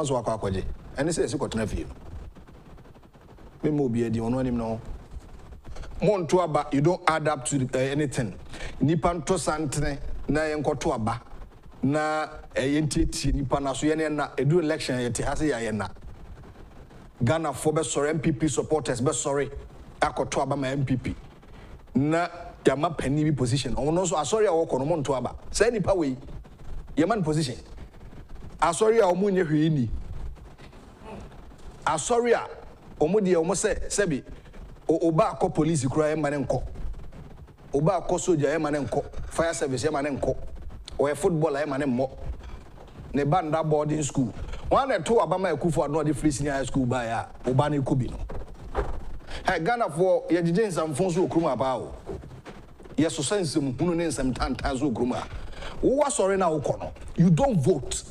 so akwaje ene say sikotena fie me mo bi edi ono anim no monto aba you don't add up to anything nipa nto santene na yenkoto aba na yentiti nipa na so ye na edu election yete hase ya na Ghana for be sorry MPP supporters be sorry akoto aba ma MPP na yama pani bi position ono so asori a wokono monto aba say nipa we yaman position asori a omunye hwe ni asori a omudi omo sebi oba akọ police kura e mane nko oba akọ soldier e mane nko fire service e mane nko o football e mane mo ne banda boarding school one to abama akufo-addo de free senior high school ba ya oba na ekubi no hey Ghana for ye jije nsamfon so okruma ba o ye so sensem hunu ne nsam tantan so okruma wo asori na wo kono you don't vote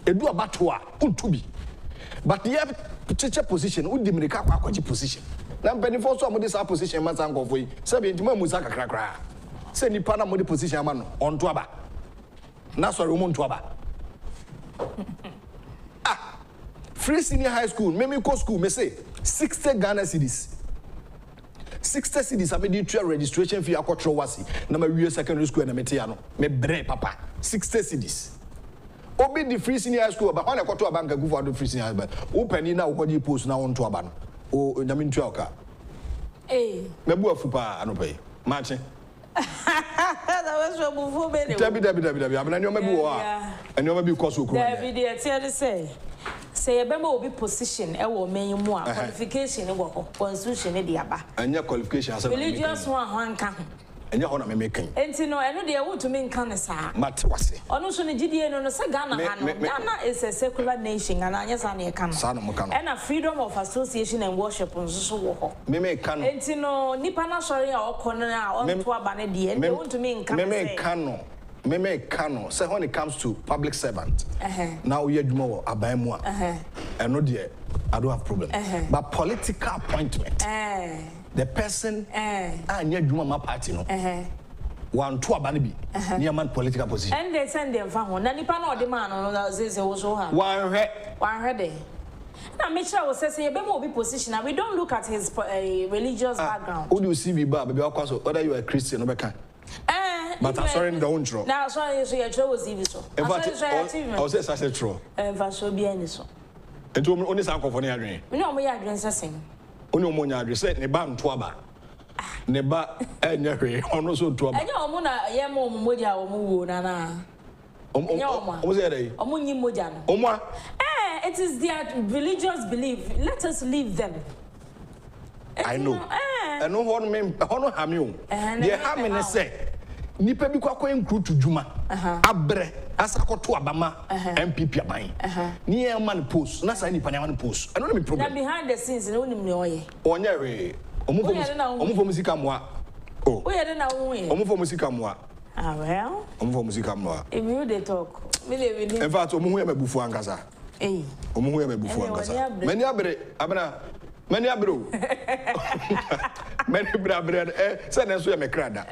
edu abato a untubi but ye cheche position udimirika kwa akwaji position na mpeni for so amode sa position ma san kofo yi se bi ntima musa kakrakra se nipa na mode position ama no onto aba na sorry wo monto aba free senior high school me ko school me say 60 Ghana cedis 60 cedis abedi twa registration fee akotro wasi na ma wie secondary school na mete ya no me bre papa 60 cedis obi di free senior high school ba wana akotro aba nka akufo-addo free senior high school wo pani na wo kwaji post na wonto aba no o nyame ntua oka mebu afu pa anopai mache that was what before me dabi abana nyoma bi wo a anyoma bi koso okuro dabi dey tell say e be ma obi position e wo men mu a qualification e wo constitution e dey aba anya qualification asa religious one ho anka ho enya ho na me mekan enti no eno dey wo to me nka ne sa mate wase ono so ne gidie no say Ghana ha no Ghana is a secular nation and anya sa na e ka no sa no mo ka no and freedom of association and worship nso so wo ho me ka no enti no nipa na sorry a okono na onto aba ne de e wo to me nka me ka no me ka no say when it comes to public servant now we adwuma wo aban mu a eno de I don't have problem but political appointment the person anya adwuma ma party no one to aba ne bi near man political position and they send them fa ho na nipa na ode man no say wo so ha one hwe dey na make sure we say be mo be position we don't look at his religious background who do you see be ba be akwaso whether you are a Christian or beka but I'm sorry the own true now sorry so you try was even so in fact I was say such true fa so bi ani so ento oni san kofo ne adwen me no mo ya adwen sesen oni omo nya adwen say ne ba nto aba ne ba enya hwe ono so nto aba enya omo na ye mo moja omo wo na omo say dey omo nyi moja no omo it is their religious belief let us leave them I know eno hono hame o de hame ne say nipa bi kwakwa enkru to djuma abre asakoto abama MPP aban ni e man post na say nipa na man post eno no me problem na behind the scenes no nim ne oye onye we omo musika moa oh oye de na wo ye omo musika moa well omo musika moa if you dey talk me le we in fact omo hu ya mabufu ankasa omo hu ya mabufu ankasa mani abre abana many abro many brabra say na so ya mekrada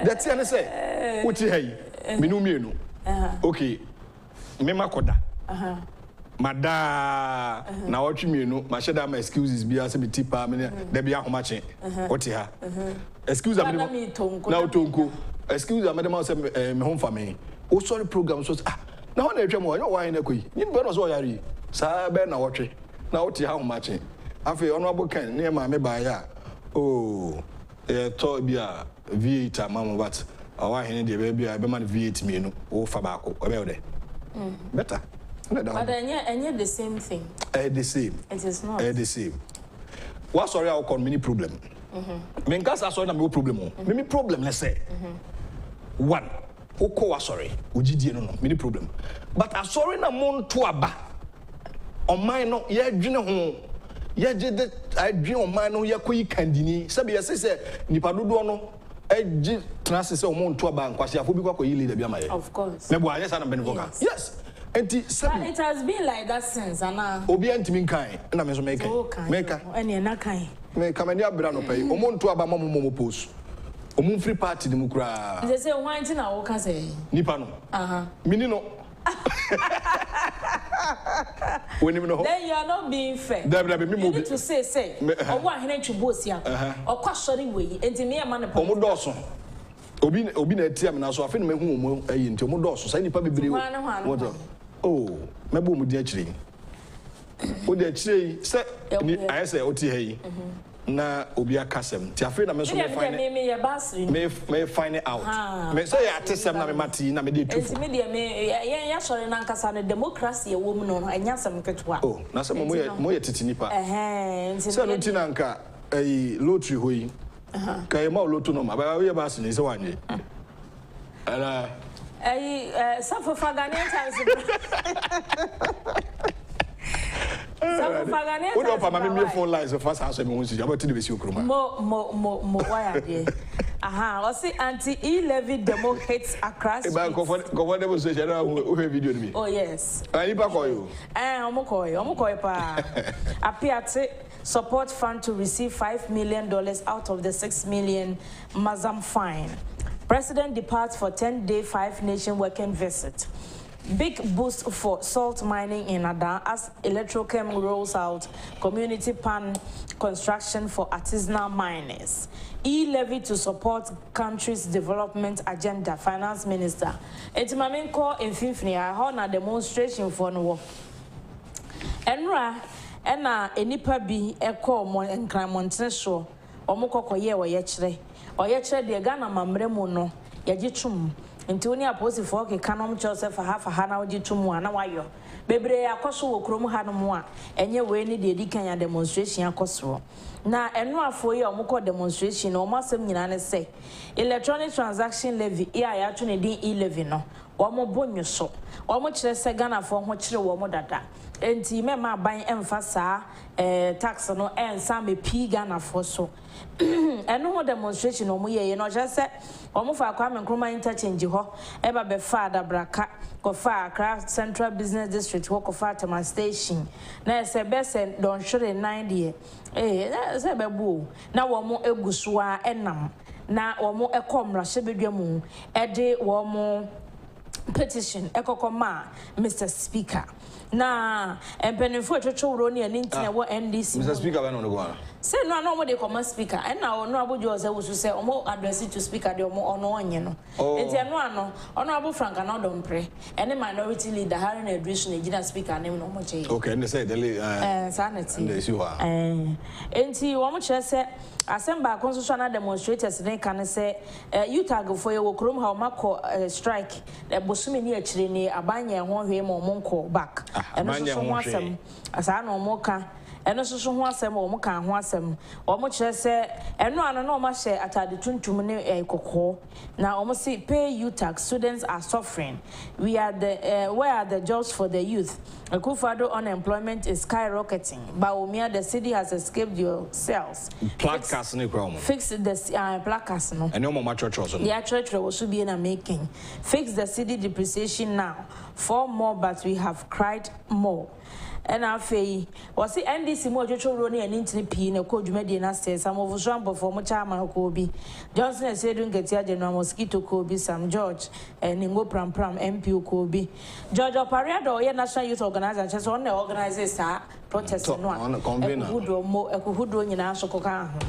that say na say uti hey minu mienu okay me makoda mada na watch mienu ma sheda ma excuses bia say bitipa me da bia homache oti ha excuse am na otonko excuse am dem say me home for me o sorry program so na ho na etwa mo yo wan na koyi ni be no so yari sa be na watch na oti ha homache afi honorable Ken near my meba oh to be a V8 mama but our hen dey baby I be man V8 me no o fa ba ko o be there better but anya the same thing the same it is not the same what sorry I call many problem me nka sorry na me problem o me problem let's say one oko wa sorry ojidie no many problem but I sorry na mon to aba on mine no ye dwene ho ya jede adwen o man no yakoyi kandini sabe ya say nipa dodo no agi trans say o mo nto aba nkwase afo bi kwakoyi leader bi amaye of course me bo anya sa na benevoka yes enti sabe it has been like that since ana obi antimi kan na me so make meka ene na kan me kamani abra no pay o mo nto aba mo post o mo free party ni mukura they say one thing na wo ka say nipa no mini no When you know, then you are not being fair. You need to say, or what happened to Bosia, or questioning way, and to me a man. Omodoso. Obi na tia me na so afi na mehu omo ayi nti omodoso sai nipa bebre wo. Oh, mebu mu di akire. O di akire se ni ayese oti ha yi. Na obi akasem ti afi na me so me find it out me say atesem na me mati na me dey tufu enti me dey ya sori na nkasa na democracy e wo mu no anya sem ketwa oh na se mo ye titi nipa enti se no ti na nka lottery hoyi kai ma lotu no ma ba we ba se ni se wanye ala suffer for Ghanaian times What up, my phone lines of first house and we about to be Mo, why are they? Aha, I see anti E-levy demo hits across. Comfortable social video me. Oh, yes. I call you. Omukoi pa. Apiate support fund to receive $5 million out of the $6 million Mazam fine. President departs for 10-day 5-nation working visit. Big boost for salt mining in Adan as Electrochem rolls out community pan construction for artisanal miners. E-levy to support country's development agenda, Finance Minister. Etimamin call in Fifni, I hold a demonstration for no. Enra, ena enipa bi eko mo enkramontene so, omukoko ye wo yechre. O yechre de Ghana mamre mu no, yagitum. Nti oni aposi for ke kanom Joseph ha na oji tumu ana wayo bebre akoso wo krom ha no mo a enye we ni de dikan ya demonstration akoso na eno afo ye omukọ demonstration o masem nyina ne say electronic transaction levy ya to ne din E-levy no wo mo bonyo so wo mo kire se Ghana fo ho kire wo mo dada enti mema ban emfa saa tax no ensa me pi Ghana fo so eno ho demonstration o mo ye no je se omo fa kwa menkroma interchange ho eba be fa adabraka ko fa Accra Central Business District ho ko fa Tama Station na se be se don hwere 9 de se be bu na wo mo eguso a enam na wo mo ekomra hyebedwa mu de wo mo petition ekokoma Mr. Speaker na empenifo etwetwe woro ne ani ntina wo NDC Mr. Speaker ba no go ala say no mo dey command speaker and now no abojo say wo say omo address to speaker de omo ono onye no enti ano abo franka na don pre any minority leader Harry na address na gina speaker name no mo che okay and they say the sanity and they see wa enti wo mo kire say assemble constitutional demonstrators dey kan say you tag for your krom ha o makọ strike bosumi ni akire ni abanye ho hwe mo nko back eno so ho asem asa na omo ka eno so ho asem o mo kan ho asem o mo kire se eno ano na o ma hye atade tuntum ne kokko na o mo say pay you tax students are suffering we are the where are the jobs for the youth akufo-addo unemployment is skyrocketing Baumia the city has escaped your cells placards ne krom fix the placards no eno mo ma church also yeah church was should be in a making fix the city depreciation now 4 more but we have cried more and afei was the NDC mo twetwe ro ne ani ntini pii na ko dwumadi na stairs am of so for mo chairman ko bi Johnson Esedu Nketia General Mosquito ko bi Sam George Ningo Pram MP ko bi George Opariado ye National Youth Organizer chese on na organize sa protest no a ekuhudo nyina so koka ho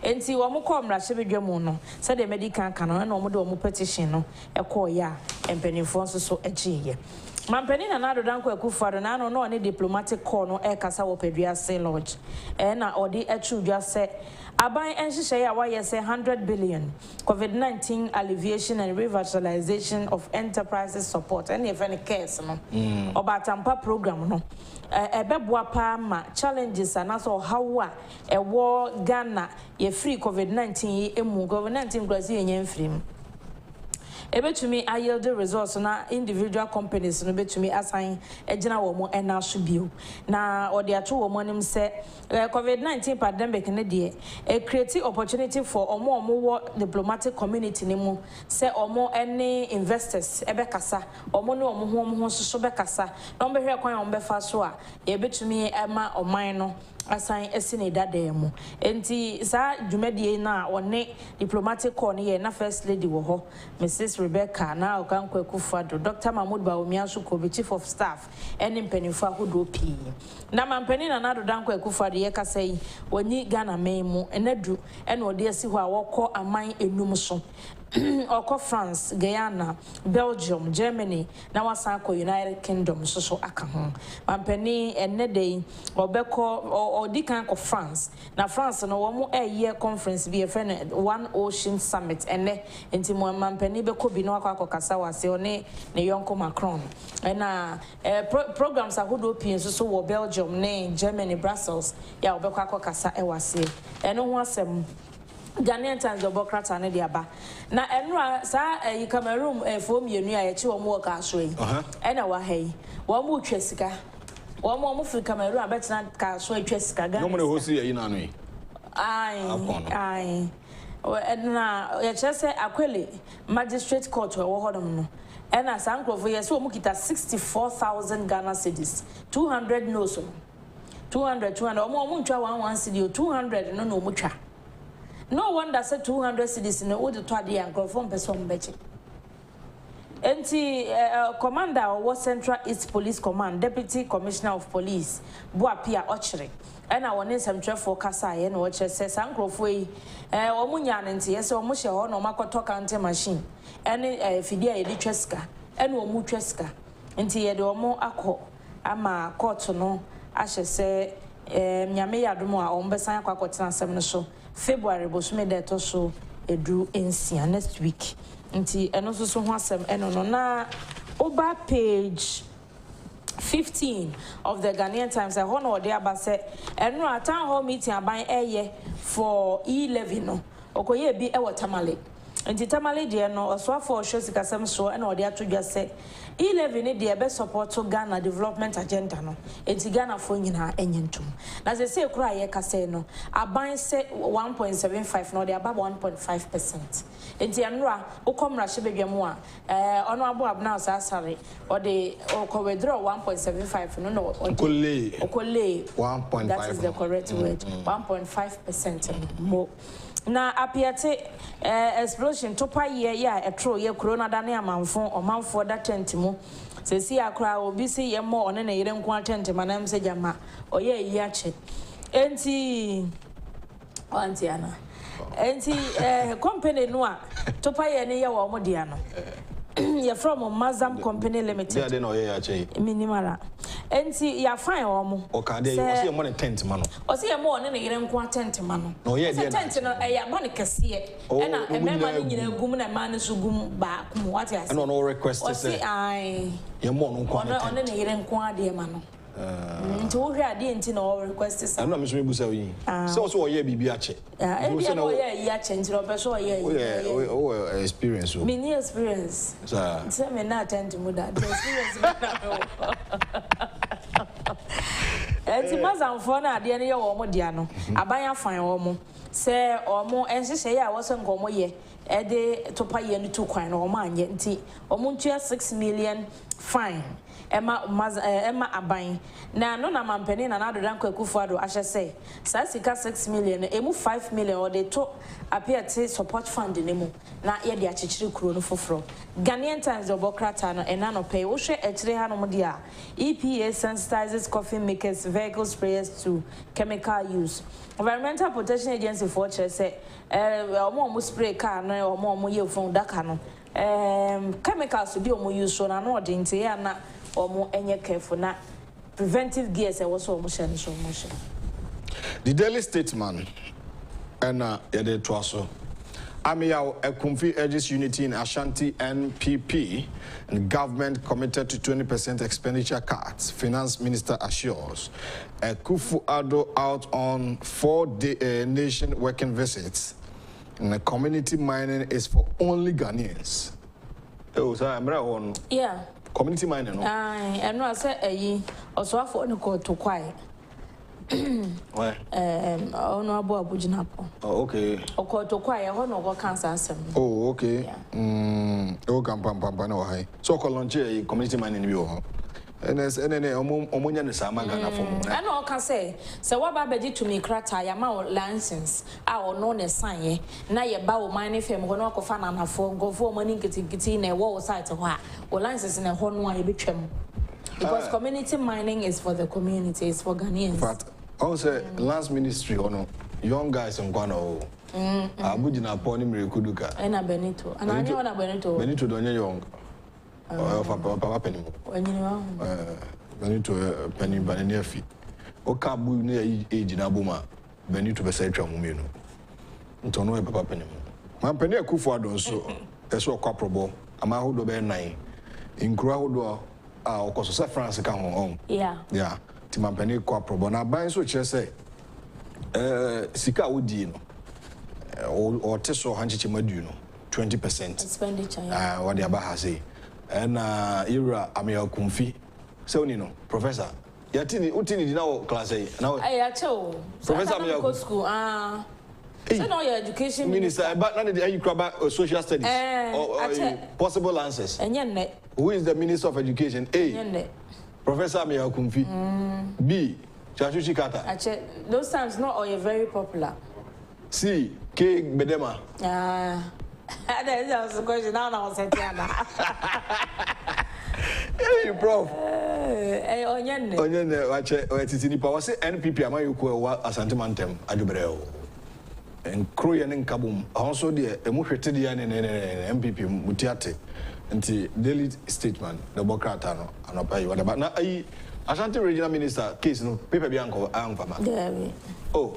enti wo mo ko mra hyebedwa mu no se de medical kan no na wo mo de wo mo petition no ekoya empenifo so egiye Mampeni na nado danko akufo-addo na no ne diplomatic call no kasa wo pedua se lodge na odi etudwa se aban enhihye ya wa yes 100 billion COVID-19 alleviation and revitalization of enterprises support and if any case no obatampa program no ebeboa pa ma challenges anaso how ewo Ghana ye free COVID-19 emu COVID-19 grozi yenye free ebetumi yield results na individual companies no betumi assign ejina wo mo ena so bio na odi ato wo mo nim se COVID-19 pandemic ne de create opportunity for omo wo diplomatic community ne mu se omo any investors ebekasa omo ne omo ho so bekasa na omo behwe kwan omo befa so a ebetumi ema oman no assign esine dademo enti sa dwumadie na one diplomatic corps ne na first lady wo ho Mrs Rebecca na Ogankwo Akufo-Addo Dr Mahmoud Bawumia ko be chief of staff ene mpanimfo ahodo pii na mampani na Nado Dankwa Akufo-Addo ye kasa yi wani Ghana memu enadu ene ode asi ho a wokọ aman enum so Oko France, Guyana, Belgium, Germany, na wasako United Kingdom so aka ho. Mampani enne dey obeko or dikan ko France. Na France no wo mo year conference be friend One Ocean Summit enne enti mo mampani beko bi no akokasa wase one ne yonko Macron. Na programs ahodo pin so wo Belgium ne Germany Brussels ya obeko akokasa wase. Eno ho asem Ghanaian Times Democrat and Diaba. Na enra sa Cameroon for me nu a yechi wo mo ka so yi. Ena wa hey. Wo mo twesika. Wo mo fi Cameroon abetina ka so twesika Ghana. No mo hosi yi na no yi. Ai. Na ye chese Akwele Magistrate Court wo hodom no. Ena sankrofo ye so mo kita 64,000 Ghana cedis. 200 no so. 200 mo ntwa 11 cedi 200 no mo twa. No wonder say 200 cedis in the to ade ankrofo person beche. Enti commander of Central East Police Command, Deputy Commissioner of Police, Boapia Ochre. And I want some traffic kasa ye no watch says ankrofo yi omunya nti yes omu hye ho no makoto counter machine. Ene fidie ye di tweska. Ene omu tweska. Enti ye de omu akọ ama court no ahye se nyame yadomo a ombesan akọtena asem no so. February bosume deto so edu ensia next week nti eno so ho asem eno no na over page 15 of the Ghanaian Times I hono ode abase eno a town hall meeting aban eye for E-levy no okoye bi e watamale nti tamale de no osoafo hwesikasem so eno ode atodwa se E-levy ne de be support to Ghana development agenda no enti Ghana fo nyina enyentum na se kura ye kase no aban se 1.75 no de ababa 1.5% enti enra ukomra hwebedwam a ono abo abna asare ode withdraw 1.75 no okole 1.5 that is the correct word 1.5% more. Na apiate explosion topa ye ya etro ye corona dane amanfo omanfo da tent mu sesi akra obi se ye mo one na yire nko tent manam se jama oye yi ache enti antiana enti company no a topa ye ne ye wo mo dia no ye from Mazam Company Limited ya de no ye ache minimala enti ya fine omo o ka de o se ye mo ne tent ma no o se ye mo one na yire nko tent ma no no ye de tent no ya mo ne kese e na emema ni nyina gum na ma ne so gum ba kum what ya say no request say o se ai ye mo no nko one na yire nko ade ma no nti wo hwe ade nti na o request say na me so me busa yi so o ye bibi ache e bi na o ye yi ache nti o be so o ye o experience o me experience sir say me na attend mu that experience me na enti mazamfo na ade ne ye wo mo dia no aban afan wo mo se o mo enhyehyɛ ya wo so nkomo ye e de topa ye no tu kwan no o ma anye nti o mo ntua 6 million fine Emma aban na no na mampani na Nado Dankwa Akufo-Addo ahye say sa sika 6 million emu 5 million or they to appear to support fund ne mu na ye de akyekire kuro no foforo Ghanaian Times Democrat no ena no pay wo hwe ekire ha no mo dia EPA sensitizes coffee makers vehicle sprayers to chemical use Environmental Protection Agency for chere say omo spray car no omo ye fon daka no chemicals bi omo use so na no de nte ya na omo enye careful na preventive gears e wo so omo hye so omo hye. The Daily Statesman and yede to aso Amiyaw Ekumfi urges unity in Ashanti NPP and government committed to 20% expenditure cuts. Finance Minister assures Akufo-Addo out on 4-day nation working visits. And the community mining is for only Ghanaians. Oh, so I'm right. Yeah. Community mining, no? And no, I said, also, I thought you to quiet. Why? Oh, no, about Bujinapo. Oh, okay. Or call to quiet, or no, cancer. Oh, okay. Oh, Pampa, no, high. So, call on community mining, you And as any omonia the Samagana for I know, can say, so what Babaji to me crata, Yama license, our known as sign, now your bow mining firm, when I fan and have go for money getting in a wall side of what, or license in a horn one, because community mining is for the community, it's for Ghanaians. But also, last ministry, or no, young guys in Guano. Abujina Pony Mirikuduka. And a Benito. And I know a Benito. Benito Donya Young. Papa Penny. When you know Benito Penny Banania feet. O Kabu near age in Abuma. Benito Besetra Mumino. Antonio Papa Penny. My penny akufo-addo so. Eso kwaprobo. Amahudo be nine. In Croahudo, Okoso France can home. Yeah. Yeah. Timampeni kwaprobo. Na ban so chese. Sika Udino. Or Teso Hanchi Maduno, 20% expenditure. What the Abaha say. And Ira Amia Kumfi. So, you know, Professor, Yatini Utini now class A. Now, I told Professor Amia school. So, no, your education minister, but none of the you social studies or possible answers. And yet, who is the Minister of Education? A. Professor Amia Kumfi. B. Chachuchi Kata. Those times, not all you're very popular. C. K. Bedema. That was the question. Now I was saying, hey, Prof. Onion, watch it. It's in the power. Say NPP. Am I you call a sentimentum? Adubreo. And Kroyan and Kabum. Also, the Emushetidian and MPP Mutiate. And the daily statement, the Bocratano, and I'll pay you whatever. Now, Ashanti Regional Minister, case no paper bianco, Angfama. Oh.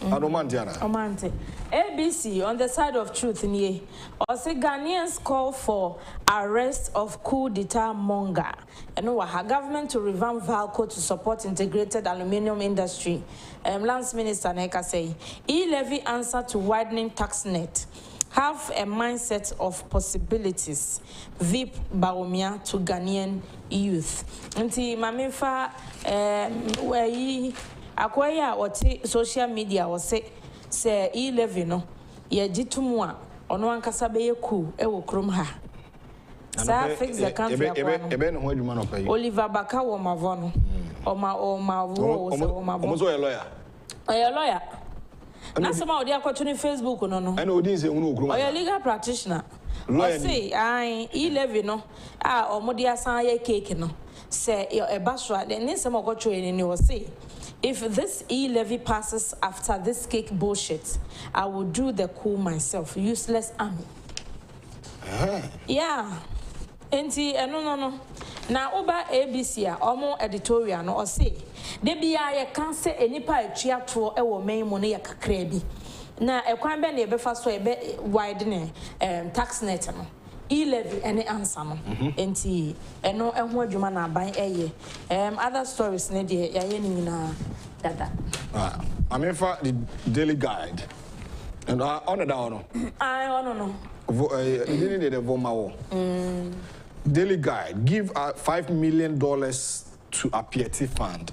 Omante. ABC on the side of truth in ye. Or say Ghanaians call for arrest of coup d'etat monger. And her government to revamp Valco to support integrated aluminium industry. Lance Minister Neka say E-levy answer to widening tax net. Have a mindset of possibilities. VIP Baumia to Ghanaian youth. Nti mamifa where akwaya wati social media wase se E-levy no ye jitu a ono ankasa be ye ku e wo krom ha sa fix the country ebe no ho adwuma no pay Oliver Baka wo mavo no oma wo so mavo omo so ye lawyer na sama odi akwato ni Facebook no no ana odi nse hunu okrom oya legal practitioner lawyer say ai E-levy no omo dia san ye cake no se e baswa de ni sama okwato ni wo say if this E-levy passes after this cake bullshit, I will do the coup myself. Useless army. Yeah. Enti no. Na oba ABC omo editorial no or say de bia ye kan say enipa atua to e wo men mu ne ye kakra bi. Na ekwan be na e be fa so e be widen tax net no. E-levy any answer no. Enti eno eho adwuma na ban eye. Other stories ne de ya ye ni na dada. I mean for the daily guide. And on the down. I don't know. Daily guide give $5 million to a piety fund.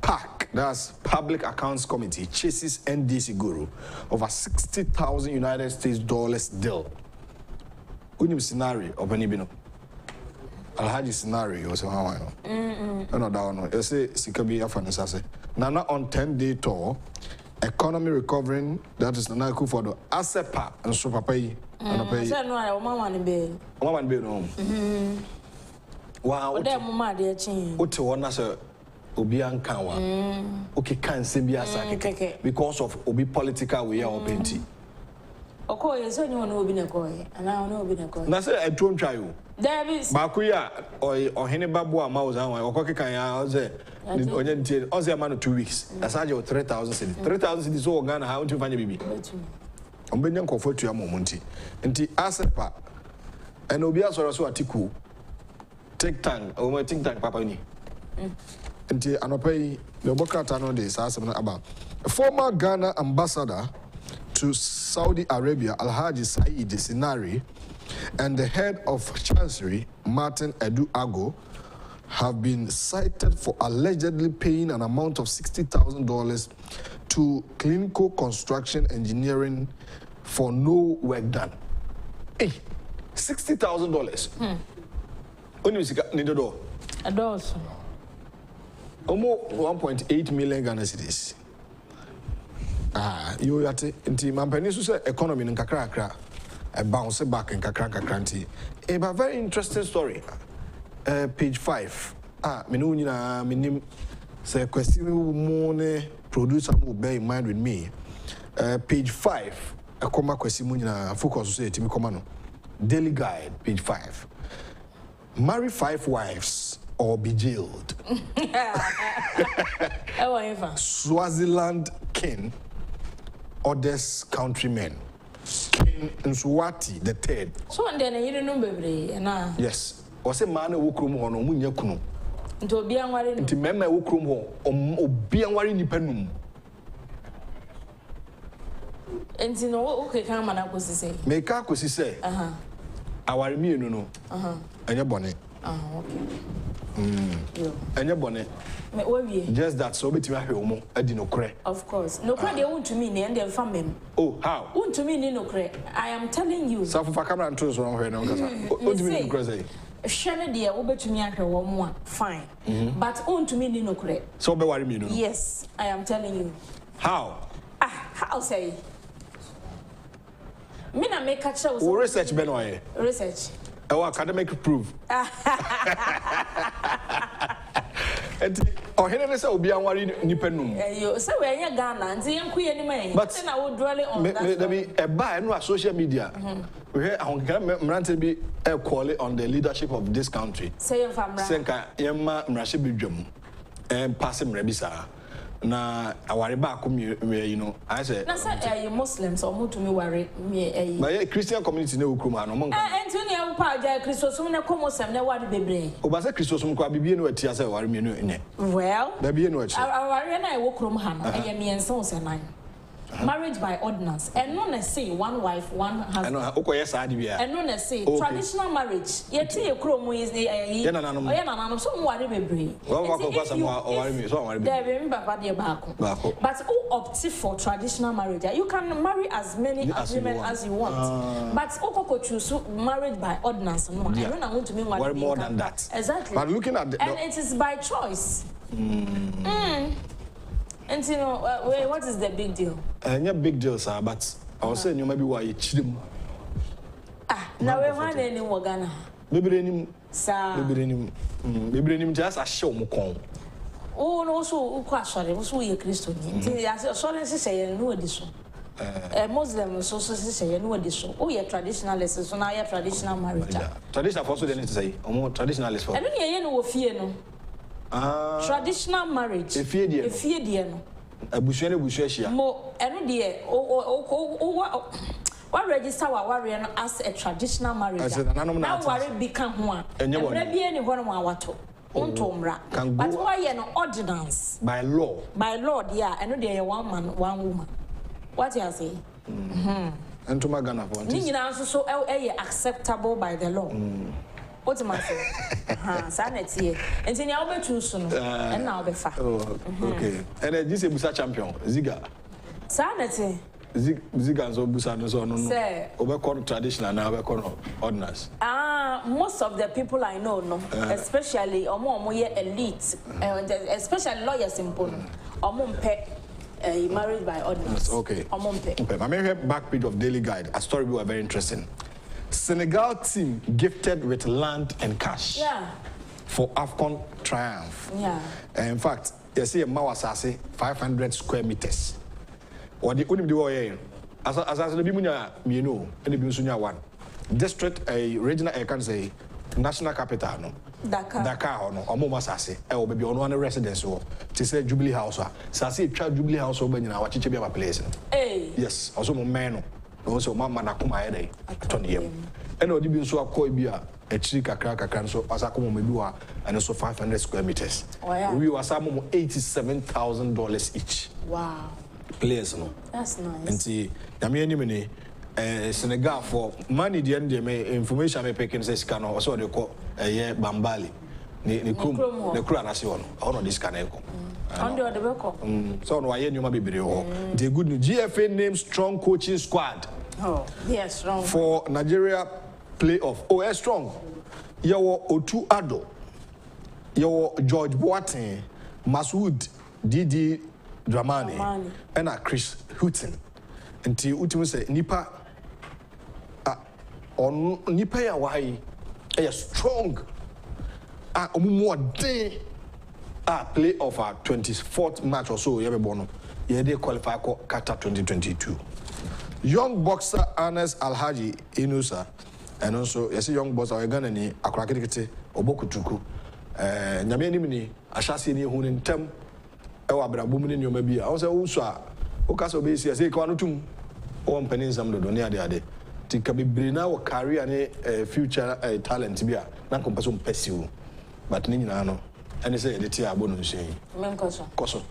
PAC, that's Public Accounts Committee, chases NDC guru over $60,000 United States dollars deal. Unim scenario of any bino. Alhaji scenario or somehow. No down. You say Sikabi Afanisase. Nana on 10-day tour. Economy recovering. That is Nana akufo-addo. Asepa and so pay. So no, mama ni be. Mama ni be no. Wow. Ode mama de chin. Ote wona se obi anka wa. Okay, can se bi asa because of obi political way or penti. Okoye so ni wona obi na koye. Ana wona obi na koye. Na se etwom twa yo. Davis. Bakuya ohene babo ama ozan wa okokekan ya oze onye ntie oze ama no 2 weeks. That's how 3,000 cedis. 3,000 cedis so Ghana ha untu fanya bibi. Ombenya nkofo tu ya momonti. Nti asepa ena obi asoro so atiku. Think tank papa ni. Nti anopai the bokata no dey sa asem about a former Ghana ambassador to Saudi Arabia, Alhaji Said Sinari, and the head of Chancery, Martin Edu-Ago, have been cited for allegedly paying an amount of $60,000 to Clinical Construction Engineering for no work done. Hey, $60,000. Adults. Almost 1.8 million Ghana cedis. You are the Mampanisu economy in Kakra, a bounce back in Kakra. A very interesting story. Page 5. Menuna, minim, say, question more producer will bear in mind with me. Page 5. A comma question, focus society, Mikomano. Daily Guide, page 5. Marry 5 wives or be jailed. Swaziland king orders countrymen. King Nswati the third. So then you don't know, baby. Yes. Or say man who krum on Munya Kuno. Into be unworried. Into member who krum or be unworried independent. And you know, okay, come on, I was say. Make up, was he say? Our immune, no. And your bonnet. Okay. And your bonnet. Just that so between home, I did no credit. Of course. No credit won't to me and their family. Oh, how? Won't to me no credit. I am telling you. So for camera and tools around here now. What do you mean crazy? Share dear over to me after 1 month. Fine. But won't to me no credit. So be worry me no. Yes, I am telling you. How? How say? Me na make a show. Research Benoy. Research. Our academic proof. And or here say obi anwari nipenum. You say we are Ghana and you ku any man. But I would dwell on that. Maybe a buy no social media. We hear Mrante be call on the leadership of this country. Say famra. Senka yema mrashe bidwam. Pass him rebisa. Na aware ba ko you know I say na say Muslims or to me worry me but Christian community na okrum ha no mo enti ne wo pa ja Christosum na komosem na wade bebre o ba say Christosum kwa bibie no atia say ware me no enye well da bibie no atia aware na e wo krom ha no e me enso se nan marriage by ordinance and no na say one wife one husband and okoye sa ade bia and no na say traditional marriage yete e krom is ye na nanom so mo ware bebre wo ba ko kwasa mo ware me so ware bebre there be baba de baako but who opt for traditional marriage you can marry as many women as you want but okoko choose marriage by ordinance no I don't want to mean what more than that exactly but looking at and it is by choice and you know what is the big deal yeah big deal sir but I was saying you maybe why you chidem now we want any Ghana bebre nim sir bebre nim just a show mo kon oh no so ukwa sore so ye Christo ni ya sore say no odi so Muslim so say no odi so oh ye traditionalist so na ye traditional marriage traditional for so they need to say traditionalist for and ye no wo fie no traditional marriage efie die no abusuan hia mo eno de what register warrior no as a traditional marriage now worry become ho a ebra bia ni ho no wato ontomra but why ye no ordinance by law yeah eno de one man one woman what you say entoma Ghana for ni nyina so acceptable by the law what am I saying? Sanity. And then I'll be choosing, and now be fat. Okay. And then this is Busa champion, Ziga. Sanity. Ziga and so Busa no so no. Say. Over traditional now over ordinance. Most of the people I know, especially more elite, especially lawyers in Poland, married by ordinance. Okay. Okay. I may have back page of Daily Guide. A story we were very interesting. Senegal team gifted with land and cash for AFCON triumph. In fact, you see a Mawasase 500 square meters. Or the only way as the Bimunya, you know, and the Bimunya one district, a regional, I can say national capital, no Dakar, no, or Momasase, or maybe on one residence or to say Jubilee House. Sasi child Jubilee House over in our Chichibia place. Yes, also Momano. Also, Mamma Nakuma Ede, Tony. And I'll be so a koi beer, a chica cracker, so Asako Medua, and also 500 square meters. We were some $87,000 each. Wow. Players, no. That's nice. And see, Yamini, Senegal for money, the end, information I pick in Sescano, also they call a year Bambali. The crew nation, all of this can echo. Under the work. So, no, I know my baby. The good GFA named strong coaching squad. Oh, yes, strong. For Nigeria playoff. Oh, strong. Yawo akufo-addo. Your George Boateng, Masood Didi Dramani, and Chris Hutton. Until Utim say Nipa on Nipa Hawaii, a strong more day play of our 24th match or so. They qualify for Qatar 2022. Young boxer Anas Alhaji Inusa, and also yes, young boxer Oganani Akrakete Obokutuku. Nyame ni ashasi ni hu ntem e wa brabum ni nyoma bi a wo se wo so a wo ka so be si ase kwa no tum o mpanin sam do ne ade ti ka bebre na wo career ne future talent bi a na ko paso mpasiu but ni nyina no ene se yede ti abo no nhyen men koso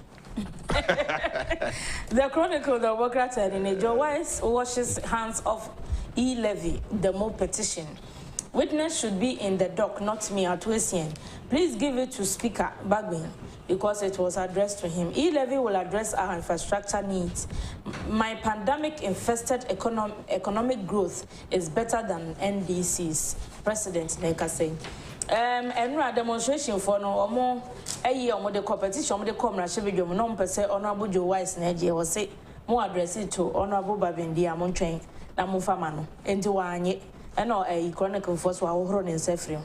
The Chronicle, the Democrat in Nigeria washes hands of E-levy, the more petition. Witness should be in the dock, not me, Atwesian. Please give it to Speaker Bagbin because it was addressed to him. E-levy will address our infrastructure needs. My pandemic-infested economic growth is better than NDC's, President Neka saying. And a demonstration for no more a year on the competition, the commercial video, no person, Honorable Joe Wise, Nigeria, was say more address it to Honorable Babindi Amon Train, Namufamano, and to Wanye, and all a chronicle force while running suffering.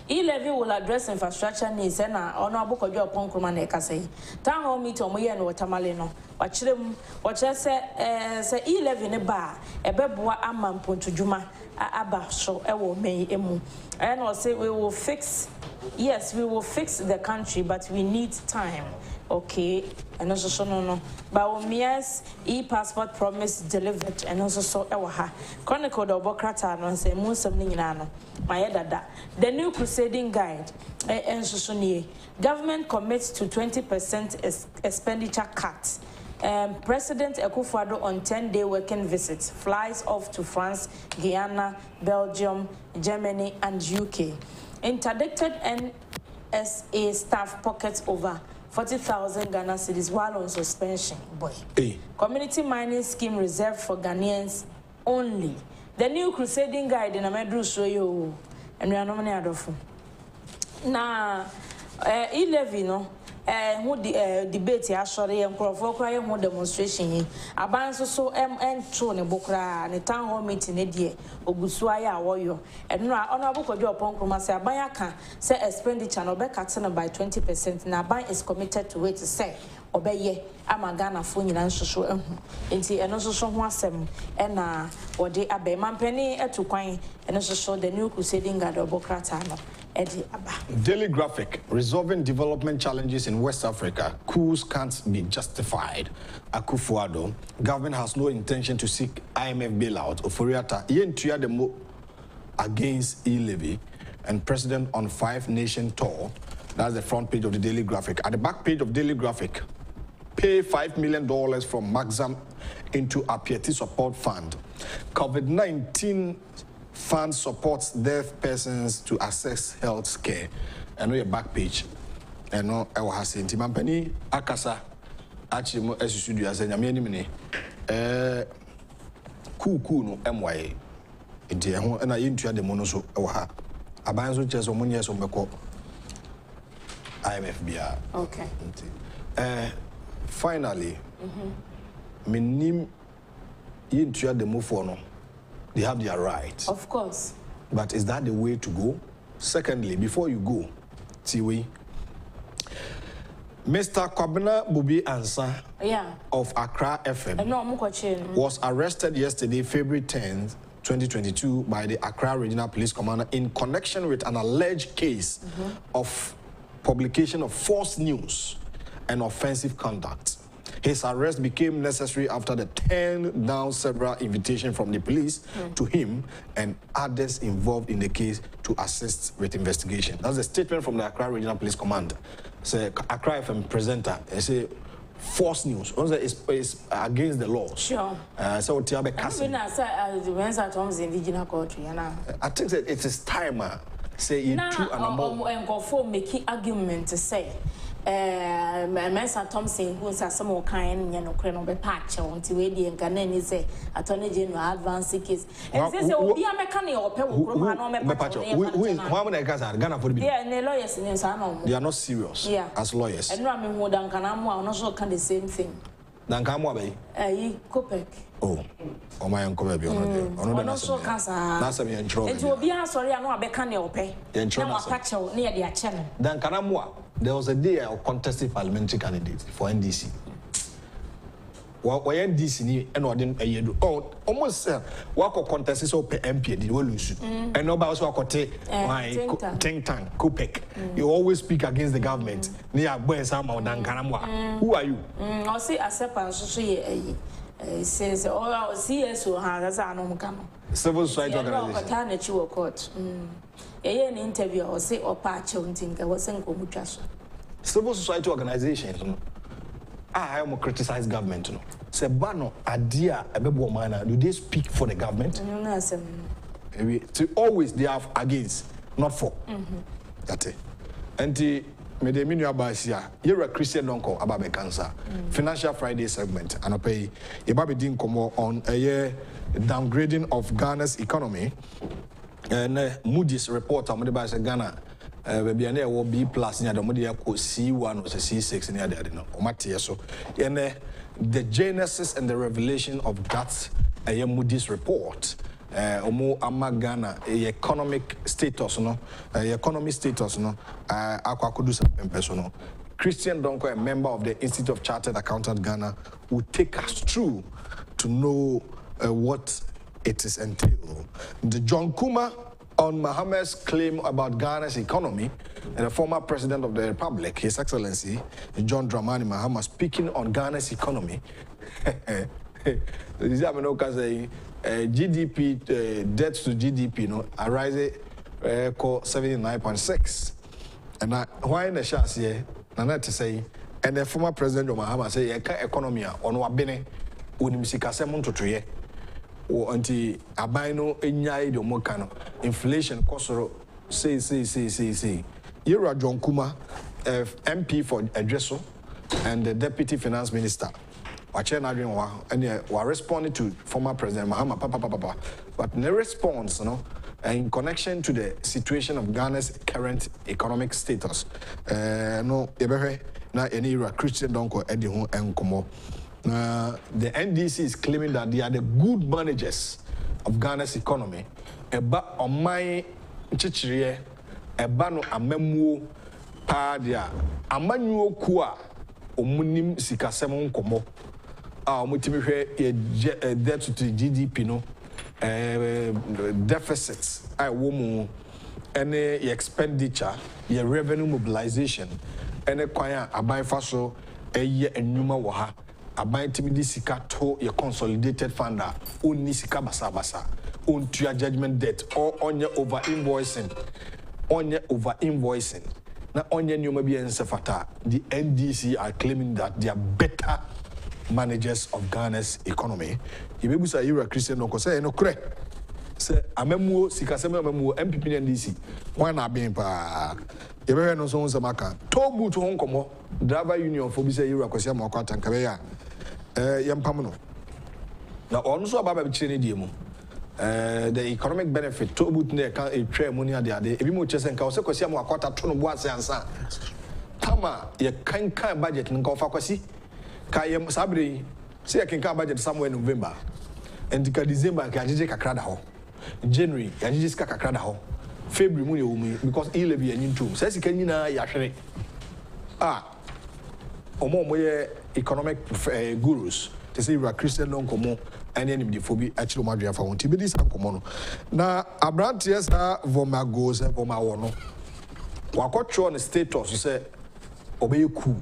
E-levy will address infrastructure needs and Honorable Agyapong Neka say. Town hall meet on Moya and Watamalino. Watch them, watch us say E-levy in a bar, a beboa amam punto Juma, Abba show, ewo may emu. And I'll say we will fix, yes, we will fix the country, but we need time. Okay, and also so no. Baumia's e-passport promise delivered, and also so ewaha. Chronicle the Bokrata and say Musam Ninano. My dada. The new crusading guide, and so government commits to 20% expenditure cut. President akufo-addo on 10-day working visits, flies off to France, Guyana, Belgium, Germany, and UK. Interdicted NSA staff pockets over 40,000 Ghana cedis while on suspension. Boy. Hey. Community mining scheme reserved for Ghanaians only. The new crusading guide in Amedru show you, and we are nominated of. Now, E-levy no. Who debate actually and cry who demonstration. Aban so and tone bokra and town hall meeting edie Oguswaya warrior. And no Honorable Agyapong say Abayaka say expenditure no be cut by 20%. Na Aban is committed to it to say obeye amagana fo nyina nsoso enti eno soso ho asem na wode abe mampani etu kwan eno soso the new crusading guard obokrata no. Daily Graphic, resolving development challenges in West Africa. Coups can't be justified. Akufo-addo, government has no intention to seek IMF bailout. Oforiata, Yentuya Demo against E-levy, and president on 5-nation tour. That's the front page of the Daily Graphic. At the back page of Daily Graphic, pay $5 million from Maxam into Apieti Support Fund. COVID-19 fund supports deaf persons to access health care. I know your back page. I know I was saying Timampani, Akasa, Achimo, as you should do as a Yamini. Cool, no, MY. And I into the monoso. I buy so just 1 year on the call. IMFBR. Okay. Finally, Minim into the move for no. They have their right. Of course. But is that the way to go? Secondly, before you go, Tiwi, Mr. Kwabena Bubi Ansa of Accra FM was arrested yesterday, February 10th, 2022, by the Accra Regional Police Commander in connection with an alleged case of publication of false news and offensive conduct. His arrest became necessary after the turned down several invitations from the police to him and others involved in the case to assist with investigation. That's a statement from the Accra Regional Police Commander. Say Accra FM presenter, say false news. Also, it's against the law. Sure. So Tiabe Cassim. I think that it is time. Say you two and for making argument to say. Mensa Thompson who says some more kind and no be patch on to Wadi and Canen is a attorney general advance case. And says, oh, be a mechanic or pebble, who Ghana for the yeah, and the lawyers in Sano. They are not serious as lawyers. And Ramin would Dankanamo also can the same thing. Dankamwa, Copec. oh, my uncle, baby, also cancer. That's a man, it will be a sorry, I know a mechanic or pay. Then patch near the channel. Dankanamwa. There was a day of contested parliamentary candidate for NDC. Well, NDC ni and what didn't a year do. Oh, almost work of contest is open MP did we lose. And nobody was take my think tank, Copec. You always speak against the government. Near Boy Sama than Kanamwa. Who are you? I'll see a separate says, oh, I'll see us who has a no camo. Civil society organization. Court. An interview or say or patch on think I wasn't going to civil society organizations. I am criticize government. Say bano idea a bebo mana. Do they speak for the government? No, to always they have against, not for. That's it. And the Medeminu Abasia, you're a Christian Donkor about cancer. Financial Friday segment and I pay a baby din come on a year downgrading of Ghana's economy. And Moody's report on the Basa Ghana, maybe an will B plus near the Moody C1 or C6 near the Adeno, or Mattia. And the genesis and the revelation of that Moody's report, Omo Ama Ghana, economic status, no, economic status, no, Aquacudusa Personal. Christian Donkor, a member of the Institute of Chartered Accountants Ghana, will take us through to know what it is entailed. The John Kuma on Mohammed's claim about Ghana's economy, and the former president of the Republic, His Excellency John Dramani Mahama, speaking on Ghana's economy. GDP, debt to GDP, no, arise 79.6. And why in the chance here, and to say, and the former president of Mahama say, economy on what bene, unimsika semon to tree. Or anti abino enyai de mokano inflation kosoro say Yera John Kuma MP for Adresso and the deputy finance minister and were responding to former president Mahama papa but no response in connection to the situation of Ghana's current economic status no ebehwe na any Christian Donkor edi ho enkomo. The NDC is claiming that they are the good managers of Ghana's economy. Eba omai chichiriye, eba no amemu padia, amanyo kuwa omunim sikasemo nkomo. Omutimihe debt to GDP no, deficits, womu, any expenditure, your revenue mobilization, any kwaya abai faso, eye enyuma waha. Abaintimi sika to your consolidated funder only sika basa on to your judgment debt or on your over invoicing now on your new maybe ensefata. The NDC are claiming that they are better managers of Ghana's economy. You may say you're a Christian no say no correct say amemu sika sema amemu MPP NDC why not being pa you better know so maka tobu to hon komo driver union for be say you're a Christian mo kwata nkabeya yampamuno na onso ababa bichire ne mu the economic benefit to boot ne ka e twa mu ne ade ebi mo chese nka o se kwasi am akwata to no bo ase ansa tama ye kankan budget nka ofa kwasi ka ye sabre se ye kankan budget somewhere in November and ka December ka jeje kakra da ho January ya jeje ska kakra da ho February mu ne wo mu because E-levy anyin tum se sika nyina ya hwere omo ye economic gurus to say you are Christian non komo and any the phobia actually madria for want to be this ankomo na abranties na voma goes and voma wono wakotro on status say obey coup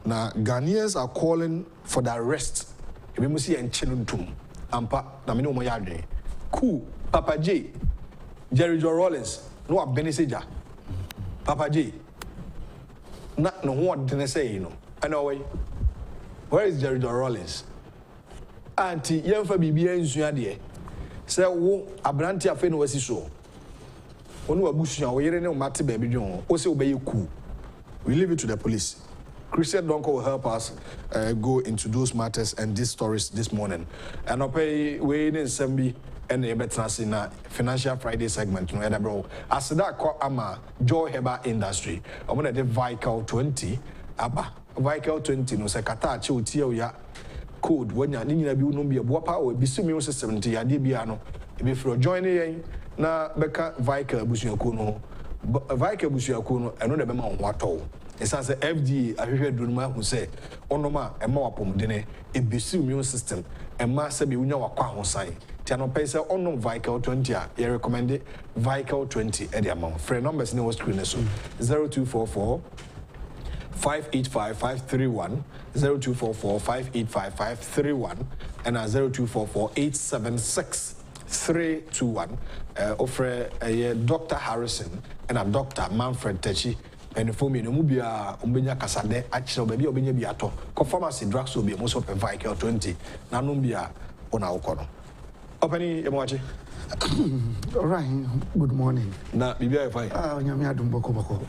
na Ghanaians are calling for the arrest e be musi enchenuntum ampa na me no mo yadwe coup Papa J Jerry Joe Rollins no abeneseja Papa J na no what did I say anyway, where is Jerry Joe Rollins? Auntie, young for BBA in Suadia. Say, wo, Abranti afe no wasi so. Onu abusu ya oyere ne umati baby John. O se obey you cool. we leave it to the police. Christian Donkor will help us go into those matters and these stories this morning. And I'll pay way in Sembi and the better in a Financial Friday segment. As that call ama Joy Heba industry, I'm going to Vical 20, Abba, Vical 20, no Secata, Chotia ya code when you need to be a wapa or be similar 70 Adibiano. If you're joining na Becca Vical Busiakuno, Vical Busiakuno, and not a member on what all. It's as a FDA, I heard Dunma who say, Onoma, a more pomodene, a bisu immune system, and Master Biunya Wakwa sign. Tiano Pesa on Vical 20, you recommended Vical 20 at the amount. Friend numbers no screen 0244 585 531, 0244 585 531, and 0244 876 321. Offer Dr. Harrison and Dr. Manfred Techi. And for me, no mubia umbenya kasade achiro baby obenya biato. Conformance drugs will be most of a Vical 20. Na numbia ona okono. Opani emwachi. All right. Good morning. Na bibia fine. Nyame adum boko.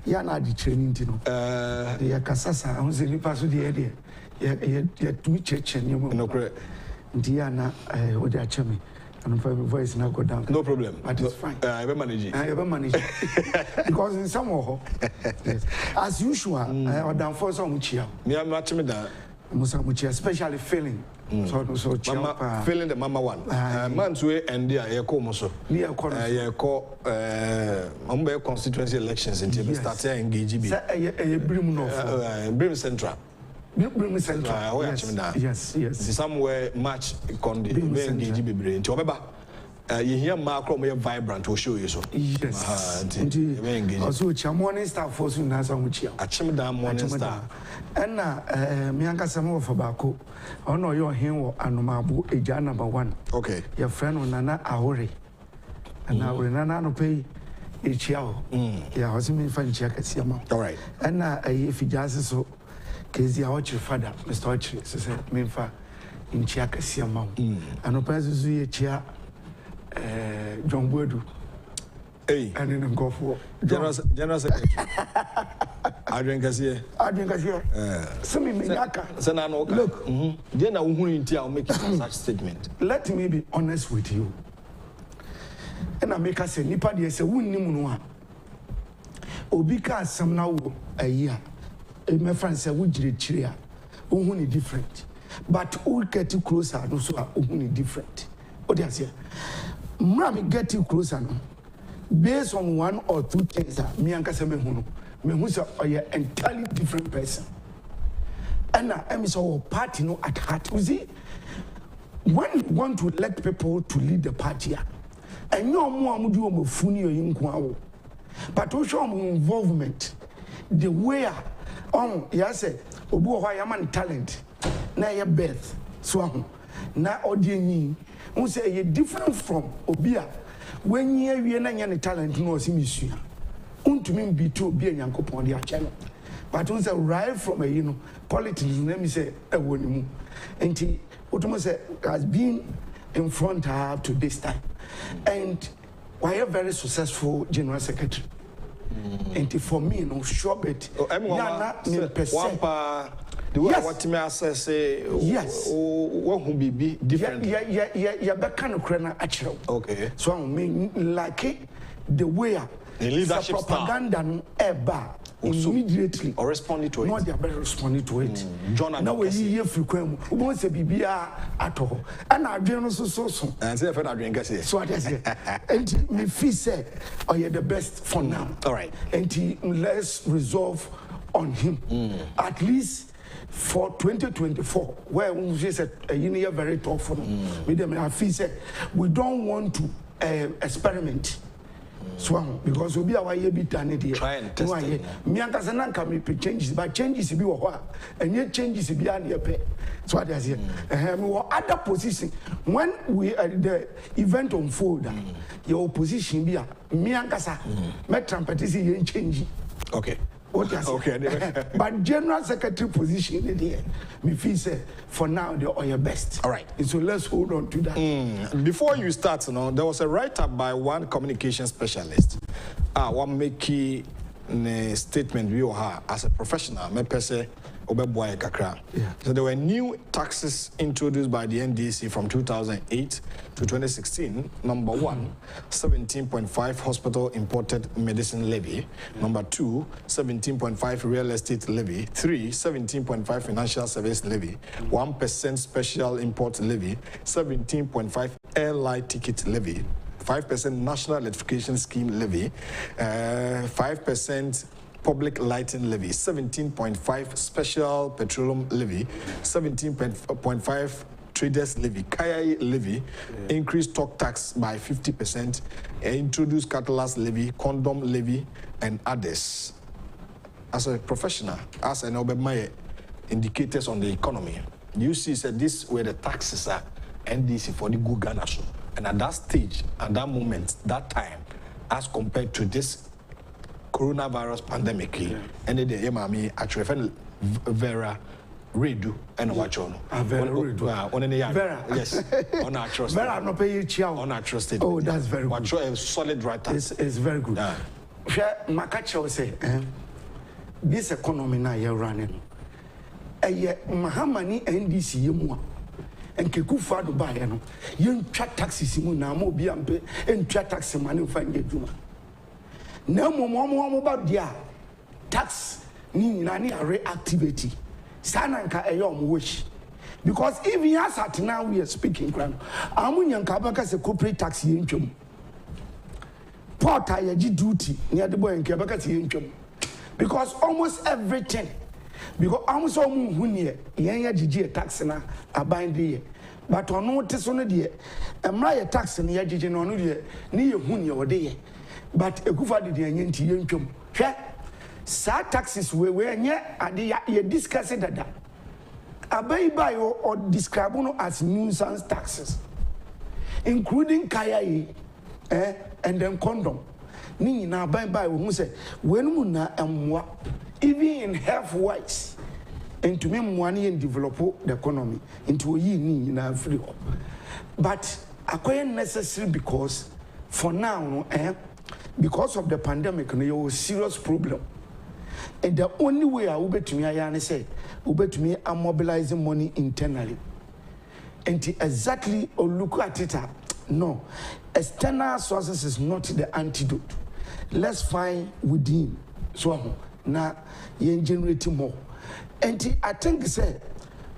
Ya na di training tino. Ya kasasa onse nipa so de ya tu cheche nyemo. No correct. Ndia na odi achemi. And my voice now go down. No problem. But it's fine. I will manage it. I will manage it. Because in some way, yes. As usual, I down for some muchia. Me am not me da. Musa muchia, especially feeling. So mama feeling the mama one. Man to and there you come so. Me a call. You call constituency elections until we start engage be. Say brim no. Brim Central. Bring me central. Yes. Somewhere match con the engage be brain. You hear macro more vibrant will show you so. Yes. Also, morning star for soon has on which you. Achimda morning star. And me anka some of Bako. I know your hero and Mabu Eja number 1. Okay. Your friend Nana Ahore. And now we Nana pay each year. Yeah, I was in fan check at Siama. All right. And if he does so. Kezi awachi father Mr. Ochi said memfa in chia kesi amount and open zu chia John Bodu and then go for general secretary Adrian Kasia semi menyaka sana no look then na uhunu ntia o make such statement. Let me be honest with you, and I make us say nipa de say wunnim no a obi ka asem na wo ayi my friend said, we did cheer. Uhuni different. But we get you closer, no so uhuni different. What do you say? Mami get you closer no. Based on one or two things, me and Kaseme Hunu, me who's a entirely different person. And I saw party no at heart. You see, when you want to elect people to lead the party, and no more mudu mo funi o but also involvement, the way. Yes, Obu Yaman talent, na your birth, so na audieni, who say you're different from Obia. When you're not talent, no, see, to me be too be a young upon their channel. But once I arrive from a politics, let me say a woman, and he has been in front of to this time, and why a very successful general secretary. And for me, no sure bet. The way what me say yes. What will be different? Yeah, but kind of crana actual. Okay. So I mean like the way the leadership propaganda no eba immediately or responding to it. No, they are better responding to it. John now we hear frequent. We want to be bia at all. And I drink so. And say I drink gas. So I say, and me feel say, oh yeah, the best for now. All right. And let's resolve on him at least for 2024, where we say a year very tough for them. With them, I feel say we don't want to experiment. So because we be our year be done it here. Try and test it. Me and Kasanan can make changes, but changes be what and yet changes be an year pay. So what I say, we other position when we the event unfold, your position be me and Kasa, my trumpet is change. Okay. Okay. But general secretary position in there, me feel say for now they are your best. All right. And so let's hold on to that. Before you start, there was a write-up by one communication specialist. One make statement we have as a professional, me pese obeboy kakra. So there were new taxes introduced by the NDC from 2008 to 2016. Number 1, 17.5 hospital imported medicine levy. Number 2, 17.5 real estate levy. 3, 17.5 financial service levy. 1% special import levy. 17.5 airline ticket levy. 5% national electrification scheme levy. 5% public lighting levy, 17.5 special petroleum levy, 17.5 traders levy, kaya levy, increased stock tax by 50%, introduced catalyst levy, condom levy, and others. As a professional, as an Obama indicators on the economy, you see that this where the taxes are NDC for the good Ghana. And at that stage, at that moment, that time, as compared to this coronavirus pandemic, and the Yamami actually Vera redo and watch on. Vera redo. On any Vera. Yes. On our trust. Vera no pay chiao. On our trust. Oh, that's very good. Watch a solid writer. It's very good. Share Makacha say, this economy now you're running. Mahamani NDC yemwa. And akufo-addo buy no. You chat taxes mu na mo bi ampe and chat tax money find get juma. Na mo about dia tax ni nyina reactivity sana nka eyom wish because even as at now we are speaking crown amunya nka baka se corporate tax ye ntwam port ayaji duty near the boy nka baka se ye ntwam because almost everything because almost all hu ne yen ya gigi tax na aban de but ono te so no de emra ye tax na ya gigi no no de ne ye hu ne ode ye but akufo-addo de anya nti ye ntwam hwe sa taxes we nye ade ye discuss dada abai buy or describe no as nuisance taxes including kaya and then condom ni na buy we hu say when mu na amwa even in health wise and to me money and develop the economy into yi ni na free but akoye necessary because for now because of the pandemic no you serious problem. And the only way I will be to me, I say, will be to me, I'm mobilizing money internally. And to exactly or look at it, no, external sources is not the antidote. Let's find within. So now you generate more. And I think say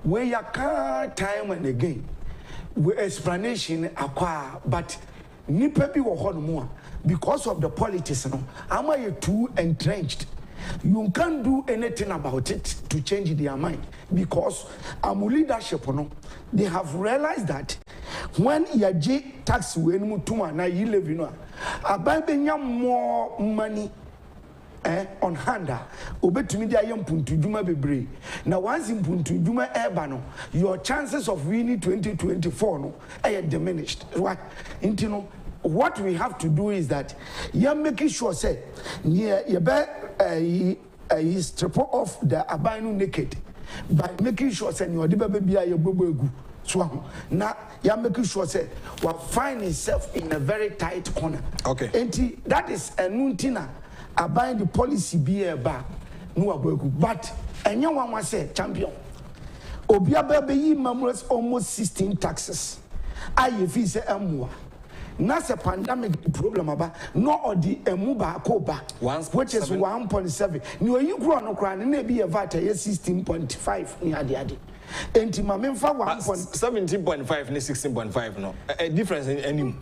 where you can't time and again, with explanation acquire, but nipa be more because of the politics. No, am I too entrenched? You can't do anything about it to change their mind because leadership, they have realized that when yaji tax when mutuma na E-levy no, ababenya more money on hand. Obetumi dia yempuntu djuma bebre. Na once impuntu djuma eba no, your chances of winning 2024 no are diminished. Right? Intino. What we have to do is that you're making sure say you better strip off the abinu naked by making sure say you the baby your bobo so now you're making sure say will find itself in a very tight corner. Okay. And that is a nuntina abide the policy be a bar no abogu but enya one say champion obia baby mamures almost 16 taxes I feel say amwa. Not a pandemic problem about no or the emuba koba which is 1.7. No, you grow no crown maybe a VAT 16.5 near the addy. And to my main for 17.5 and 16.5 no a difference in any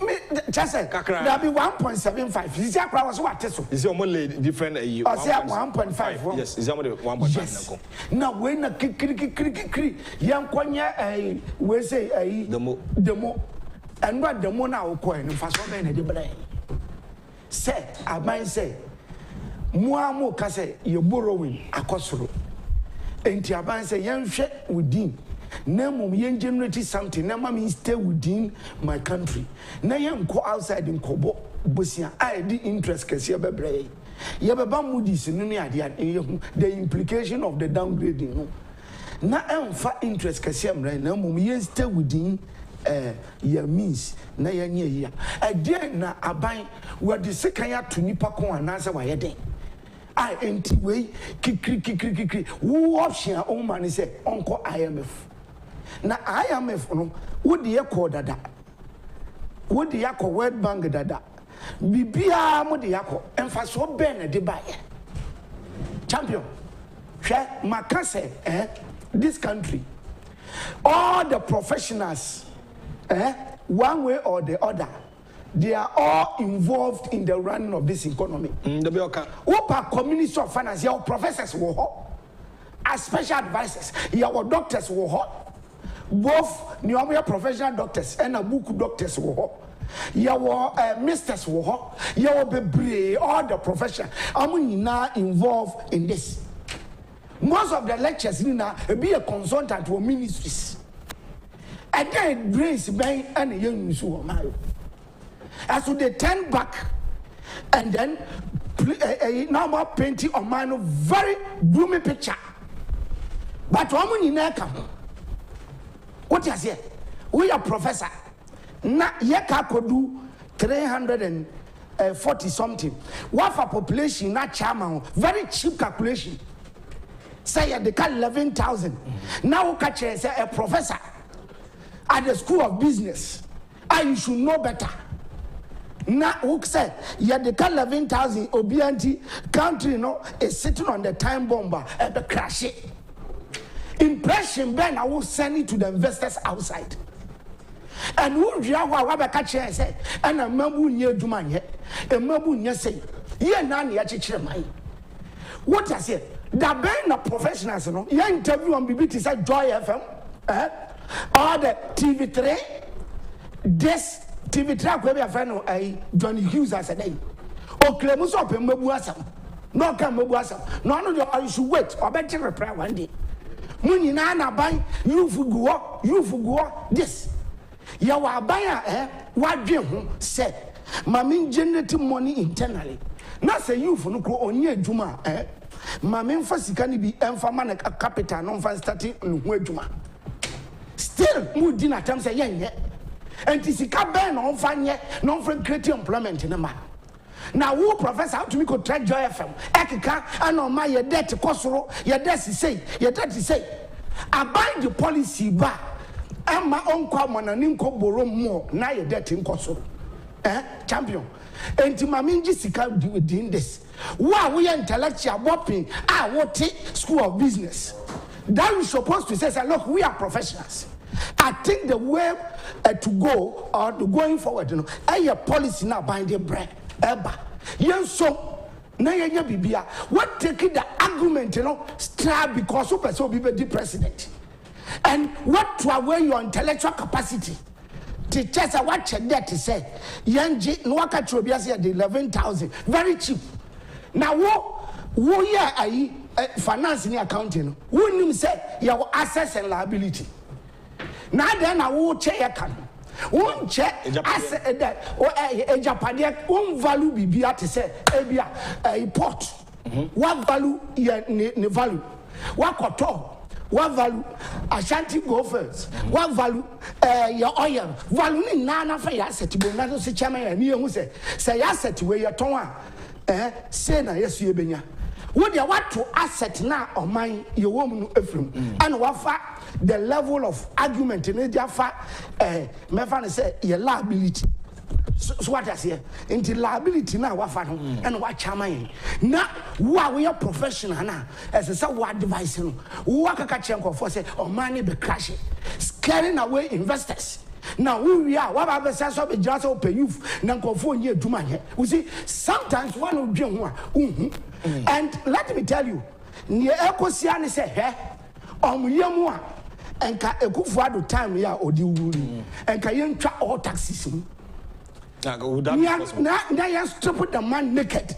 just say there be 1.75. Is that was what is only different a year 1.5 yes is only 1.5 yes. Now when a kri young quanya we say a the mo and what the mona will coin and fast one in the brain. Say, I might say, Muamo Case, you're borrowing a costro. And Tiaban say, young shit within. Nemo young generate something, never means stay within my country. Now young go outside in Kobo, Busia, I did interest Cassia Bebre. Yabamudis in the implication of the downgrading. Now I'm far interest Cassiam right now, Mummy stay within. Your means na ya nye again na aban we the second ya to nipa kon anasa wa yeden I enti we kikri wo option a o man say onko IMF na IMF no wo de yakọ dada wo de yakọ World Bank dada bibia mo de yakọ emfa so ben na de baye champion hwe makase this country all the professionals one way or the other they are all involved in the running of this economy. Opa community of finance, your professors were hot, as special advisors, your doctors were hot, both your professional doctors and a book doctors were hot. Your misters were hot, your baby, all the profession. I'm now involved in this. Most of the lectures now be a consultant to ministries. And then it brings bank and young Musu. As to they turn back and then a normal painting of mine, very gloomy picture. But woman in Eka, what you say? We are professor. Na yeka could do 340 something. What for population? Not chairman. Very cheap calculation. Say they call 11,000. Now catch a professor at the School of Business. And you should know better. Now, who said, yeah, the 11,000 Obianti country, is sitting on the time bomber at the crash. Impression, Ben, I will send it to the investors outside. And who Rabba catch and say, and a mabu near Dumanye, a mabu near say, yeah, none yet. What I said, the Ben of professionals, you interview on BBT said Joy FM, or the TV3, this. TV track where we are friend Johnny Hughes as a day. O Clemus up in Mabuasam. No come Mabuasam. None of you should wait or better reply one day. Muni Nana buy you for this. You are buyer, what you said. Mammy generating money internally. Not say you for no on ye Juma, Mammy first can be enfaman a capital non fan starting in Juma. Still, mood dinner time say, yeah. And this is a non fan non creating employment in a man. Now, who professor how to me could try Joy FM? Ekika, and on my debt Kosoro, your debt is say, I buy the policy bar, and my own common and inco borrow more, now your debt in Kosoro. Champion. And to my mean Jessica within this. Why we intellectual whopping, I will take School of Business. That is supposed to say, look, we are professionals. I think the way to go or to going forward, a policy now buying the bread. Yes, so now you bibia. What taking the argument, start because super so be the president. And what to aware your intellectual capacity. Teachers are watching that to say, Yanji, no waka trobia the 11,000, very cheap. Now, who yeah, financing accounting, who say your assets and liability. Now then I will check won't check asset that or a Japan won't value be to say a port. What value ne value? What koto? What value? Ashanti go first. What value your oil? Value nana for your asset. But not to chairman and you say asset where your tongue say na yes you benya. Would you want to asset now or mine your woman and what the level of argument in the fact, my father said, your liability. So what I say, into liability now, what and what chairman. Now, what we are professional now, as a so what device, what a catchenko for say, or money be crashing, scaring away investors. Now, who we are, what are the sense of a just open youth, Nanko 4 years to money. We see, sometimes one of them, and let me tell you, near Ecosiani say, hey, Yamua. And akufo-addo time ya odi wuri and can try all taxes na ya strip the man naked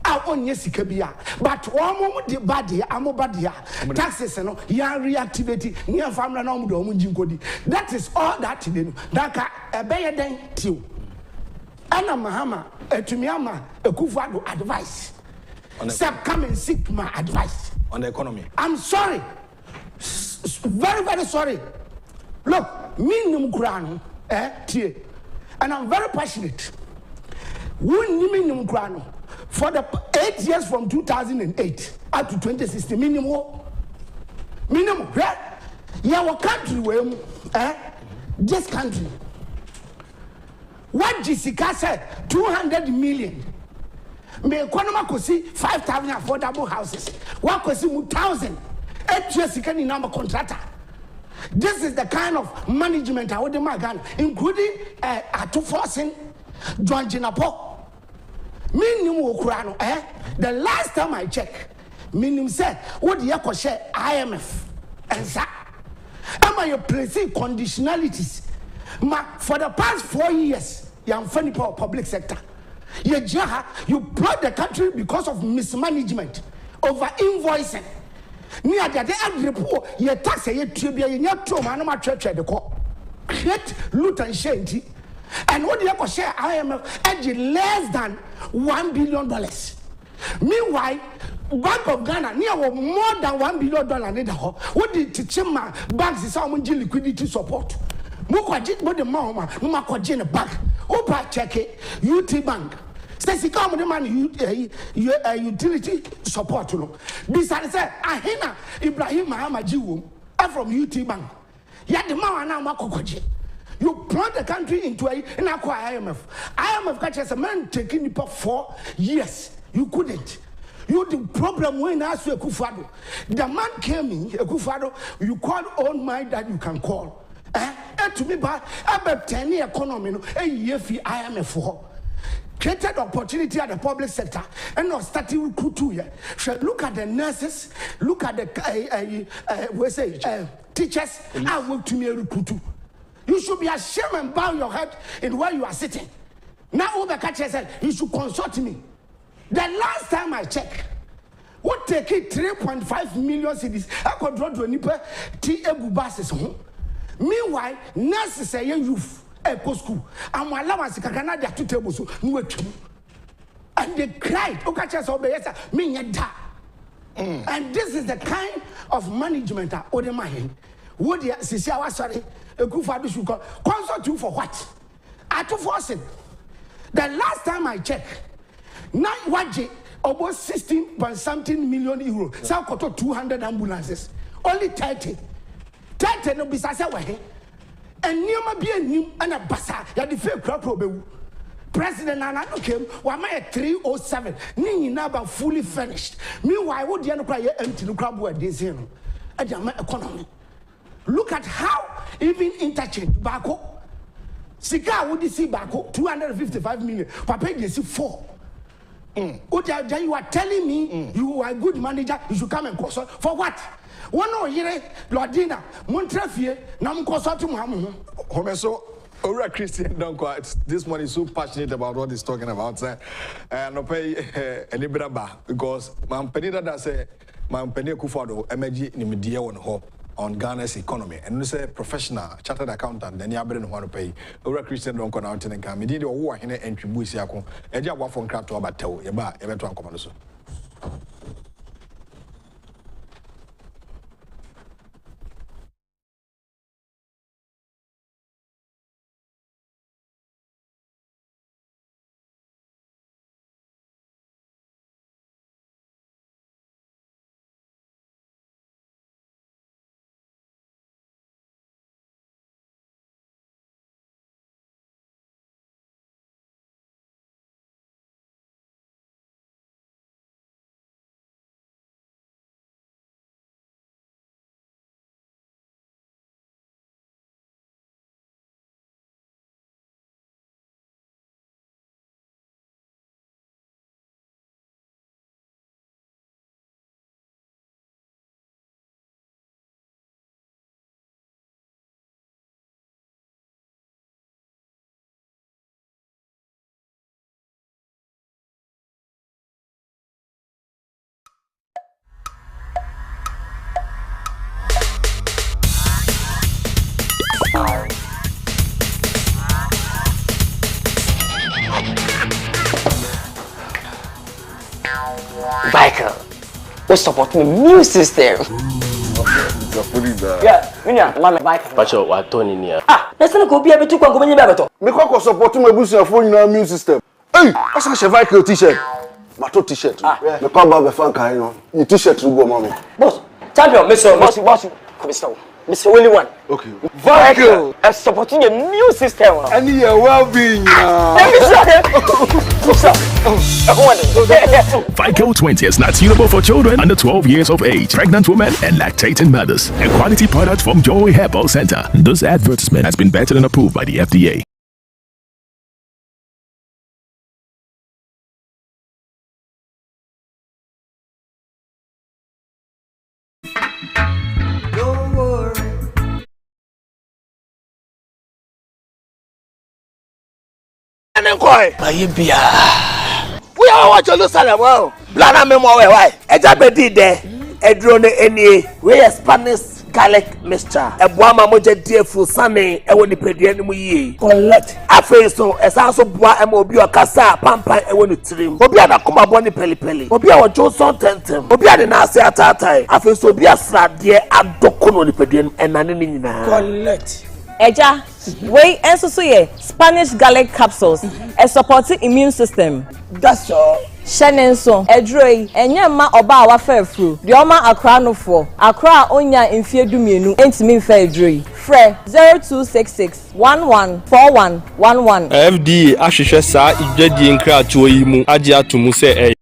onye sika bia but omo de bad ya taxes no ya reactivate near family na omo do omo jinkodi. That is all that they know. Daka ebeye den tiw ana mahama etumi ama akufo-addo advice say come and seek my advice on the economy. I'm sorry, very, very sorry. Look, me numkrano, and I'm very passionate. For the 8 years from 2008 up to 2016 minimum, right? Yeah, our country where this country. What Jessica said, 200 million. Me economy could see 5,000 affordable houses. What could see 1,000? 8 years can in number contractor. This is the kind of management I would demand, including to forcing John Jinapo. Minimum Ukrano, the last time I checked, minimum said, what the Yako share IMF and that. Am I placing conditionalities? For the past 4 years, young funny public sector. You brought the country because of mismanagement, over invoicing. Near the end report, you tax a tribute in your trauma, no matter the court. Create loot and shanty. And what you have share IMF edge less than $1 billion. Meanwhile, Bank of Ghana near more than $1 billion. What did Tichema banks is how much liquidity support? Mukwaji, but the mama, Mumakwaji in a bank. Opa check it, UT Bank. Stacey come with the man utility support. Besides, Ahina Ibrahim Mahamaji, I'm from UT Bank. Yet the man now Makwaji. You plunge the country into an IMF. IMF catches a man taking it for 4 years. You couldn't. You the problem when I asked you akufo-addo. The man came in, akufo-addo, you call all mine that you can call. To me, but about 10 year economy, a year for IMF for. Created opportunity at the public sector and not starting recruit 2 years. Look at the nurses, look at the teachers. I work to me recruit 2. You should be ashamed and bow your head in where you are sitting. Now, Obakache said, you should consult me. The last time I checked, what take it 3.5 million cities, I could draw to a nipper, T.A. buses home. Meanwhile, nurses say youth, eco school, and my allowance can add 2 tables, and they cried, Okache obey, me da. And this is the kind of management I order my hand. Would you see? I was sorry. Akufo-addo should consult you for what? To force it. The last time I checked, now what about 16.something million euro. Some got 200 ambulances. Only 30. 30 no be sasa wahe. And nioma be a nim and a basa. Ya the fake crop probe. President Nana came. Wama at 307. Nini naba fully finished. Meanwhile, what the other cry empty the crab word this year. And the economy. Look at how even interchange Bako. Sika would you see Bako 255 million. Papa you see 4. You are telling me you are a good manager, you should come and consult. For what? One or here, Lordina, Montrefie, Nam consult to Mamu. Homeso, Ora Christian Donkor, this one is so passionate about what he's talking about. And no pay a libera bar because Mam Penida does say, Mam Penny Akufo-addo, MG in media on Ghana's economy. And you say professional, chartered accountant, then you have been want to pay. Ora Christian Donkor out in the camp. Did you walk in entry Busiaco? And you have one crap to about tell you about eventual command. Michael, we support the new system. Yeah, Mama Michael. Pacho, what Tony near? Let's not go be able to go when you have it. Me kwa support my business for new immune system. Hey, what's a Michael t-shirt? Mato t-shirt. Me come back be fan kan yo. You t-shirt go mommy. Boss, champion, Mr. Mr. Willie one. Okay. Vehicle supporting a new system. And your well-being. FICO 20 is not suitable for children under 12 years of age, pregnant women, and lactating mothers. A quality product from Joy Herbal Center. This advertisement has been vetted and approved by the FDA. We are what Jerusalem. Well, Lana memo why? Ejabedi there. Edrone any. We are Spanish garlic mixture. Ebuama moje defu sane. Ewo ni pedi eni mu ye. Collect. Afe so esanso bua emo obi okasa pampa ewo ni trim. Obi ana kuma boni peli. Obi a wojo son tentem. Obi a na ase atatai. Afe so obi asrade adokono ni pedi enane ni nyina. Collect. Eja, we also ye Spanish garlic capsules, a supporting immune system. That's all. Shenenso, Edroi, Enyama Oba wa fru. Dioma Accra no for. Accra onya infie dumienu, entimin fe Edroi. Fre 0266 114111. FDA ahwehwe saa idwadi nkra to yi mu age atomu se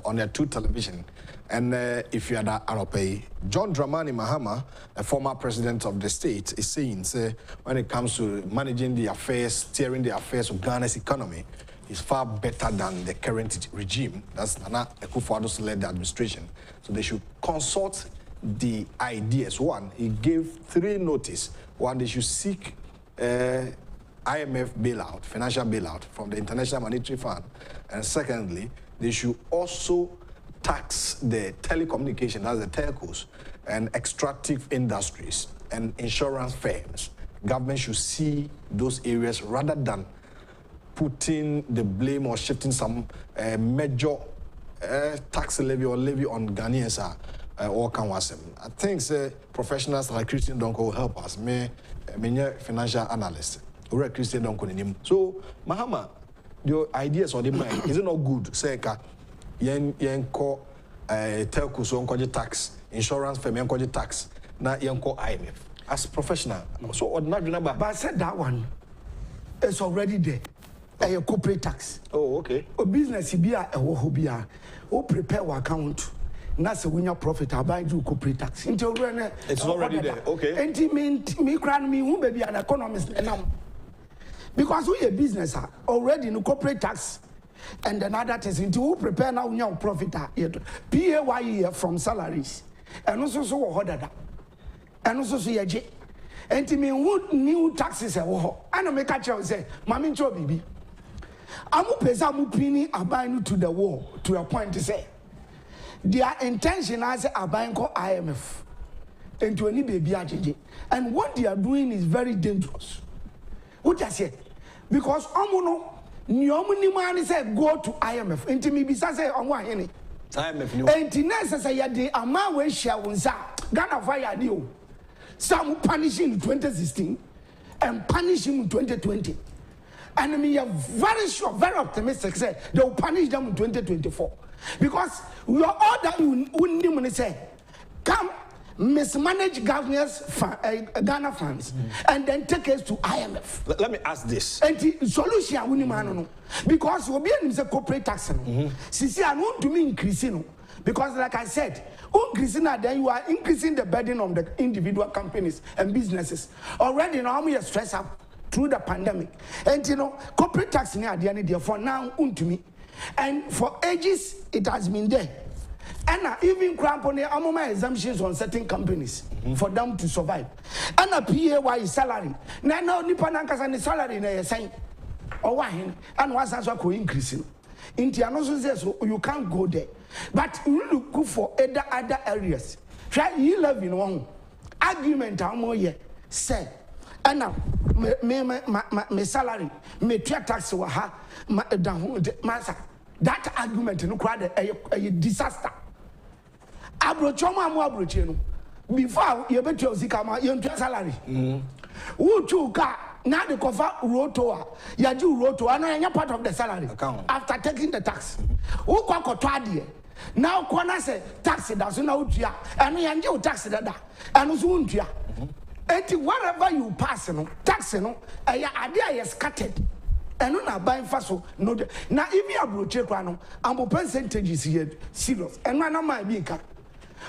on their two television. And if you are that Arope, John Dramani Mahama, a former president of the state, is saying when it comes to managing the affairs, steering the affairs of Ghana's economy, is far better than the current regime. That's Nana Akufo-Addo's led administration. So they should consult the ideas. One, he gave 3 notices. One, they should seek IMF bailout, financial bailout from the International Monetary Fund. And secondly, they should also tax the telecommunication, that's the telcos, and extractive industries and insurance firms. Government should see those areas rather than putting the blame or shifting some major tax levy or levy on Ghanaians or Kanwasem. I think professionals like Christian Donkor will help us. Me financial analyst. We're Christian Donkor. So, Mahama, your ideas or the mind, is it not good? Say, yen ko telco so onko tax, insurance firm yen ko tax, na yen ko IMF as professional. So ordinary number. But I said that one is already there. A corporate tax. Oh, okay. A business bia a hobia. O prepare your account. Na se when your profit I buy do corporate tax. It's already there. Okay. And me cran me who baby an economist and because we a business already no corporate tax and another things into who prepare now your profit PAYE from salaries and also so order and also so ye and to me who new taxes and make a choice say mami cho bibi amu pesa mu pini aban to the wall to a point to say their intention as aban ko IMF and to any baby ajeje and what they are doing is very dangerous. What I say? Because Omono, Nyomu man said go to IMF. And to me, besides say on one any. IMF no. And to necessary the amount we share unza Ghana fire deal. Some punish him in 2016 and punish him in 2020. And I mean, you're very sure, very optimistic. Say they will punish them in 2024 because we are all that you wouldn't say come. Mismanage governors Ghana funds and then take us to IMF. Let me ask this. And the solution we need because we be in the corporate tax. See, I want to me increasing because, like I said, increasing then you are increasing the burden on the individual companies and businesses. Already now we are stressed out through the pandemic, and you know corporate tax near the end there for now to me, and for ages it has been there. And even crampony amoma exemptions on certain companies for them to survive. And a PAY salary. Now nipa nankasa ni salary na yesan. Or why? And once as we increasing. Intiano says so you can't go there. But you look good for other areas. Try E-levy in one argument amo ye say. And now me salary, me tax wa ha masa. That argument no crowd a disaster. Abrochoma mo abroche no before you bet your zikama you salary who chuka na the cover roto ya do roto and any part of the salary after taking the tax who kwakoto ade now corner say tax that so now tua and you tax that and so untua whatever you pass no tax no ade are scattered and no buying fast so no now if you abroche kwa no am percentages here serious and na my be ka.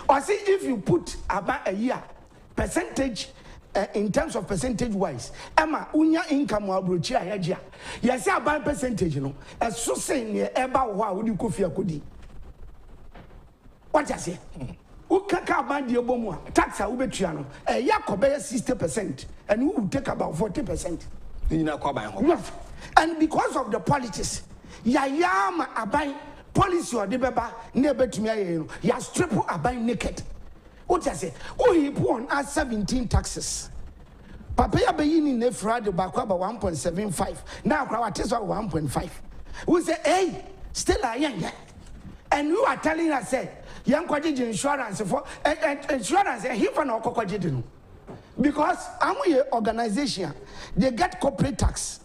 Or see if you put about a year percentage in terms of percentage wise, Emma unya income wa brochi ayajia. Yes, about percentage no. As so saying ye eba wa would you coffee akodi. What you say? Ukaka about the obomo tax a ubetriano. A yakobe 60% and who will take about 40%. Yes. And because of the politics, yama abai policy or debeba never to me, you strip about naked. What I say? Oh, he born as 17 taxes. Papa be in the Friday back about 1.75. Now, our test 1.5. We say, hey, still I young. And you are telling us, say, young quadrige insurance for insurance, and he for no cocoa. Because I'm a organization, they get corporate tax.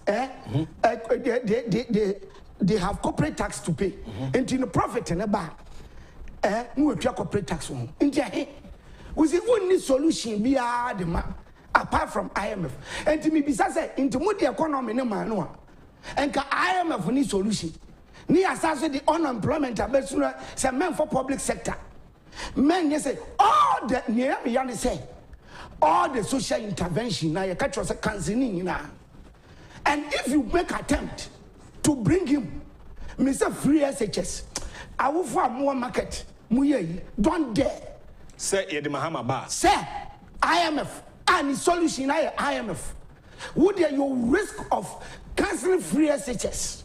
They have corporate tax to pay. And in the profit in a bar, we pay corporate tax on. We say only solution be the apart from IMF. And to me, besides into the economy no man, and IMF need solution. Ni assess the unemployment about some men for public sector. Men you say all the near me say all the social intervention now you catch us cancelling now. And if you make attempt to bring him, Mr. Free SHS, I will for more market. Don't dare. Say Eddie Mahama Bar. Say IMF and the solution IMF. Would you risk of canceling free SHS?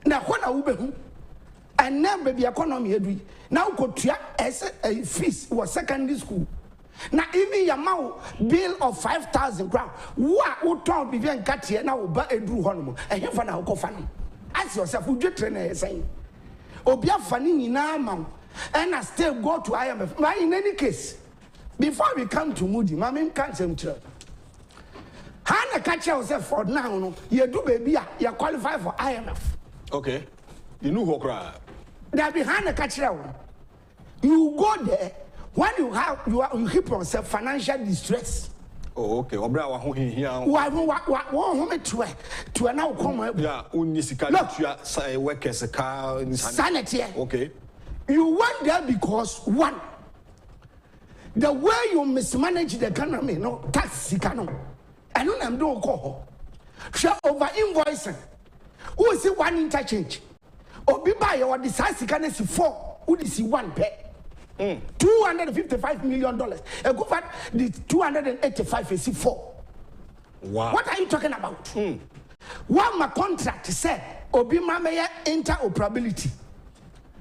Now when I will and now baby economy now go to a fees was secondary school. Now even your mouth bill of 5,000 crown. What would talk be very cut here now but a drew honor and here for now go fun. Ask yourself who you train saying Obia funny in our mouth and I still go to IMF. But in any case, before we come to Moody, Mammy can't say Hannah catch yourself for now. You do baby, you qualify for IMF. Okay. You know who cry. There be Hannah catch you go there when you keep yourself financial distress. Oh, okay. Obra wa here. Why to now come. Yeah, unisika workers car sanity. Okay. You went there because one, the way you mismanage the economy, no tax economy. I know I'm doing call. Share over invoicing. Who is it one interchange? Or be buy or the size can see 4. Who is one pay? $255 million. A good fact, the 285 is 4. Wow. What are you talking about? One my contract said, Obi Mamaya interoperability.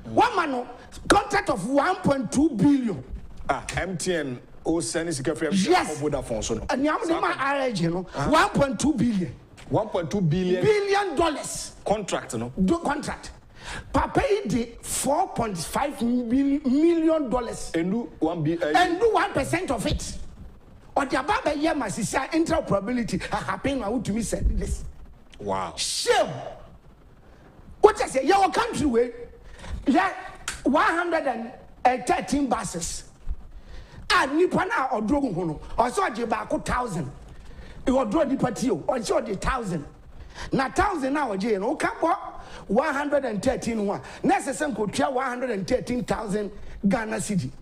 One man contract of 1.2 billion. MTN or Senate Secretary yes. Vodafone. And now my RG, 1.2 billion. $1.2 billion contract, no? Do contract. Papa paid $4.5 million. And do 1% of it. Or the Baba Yama is interoperability. I happen to me said this. Wow. Shame. What I say, your country way, yeah, 113 buses. And Nipana or Drogon, or so Agyapong 1,000. You will draw the party or show the 1,000. Now 1,000 now, Jane, okay, 113 one. Necessary could share 113,000 Ghana city.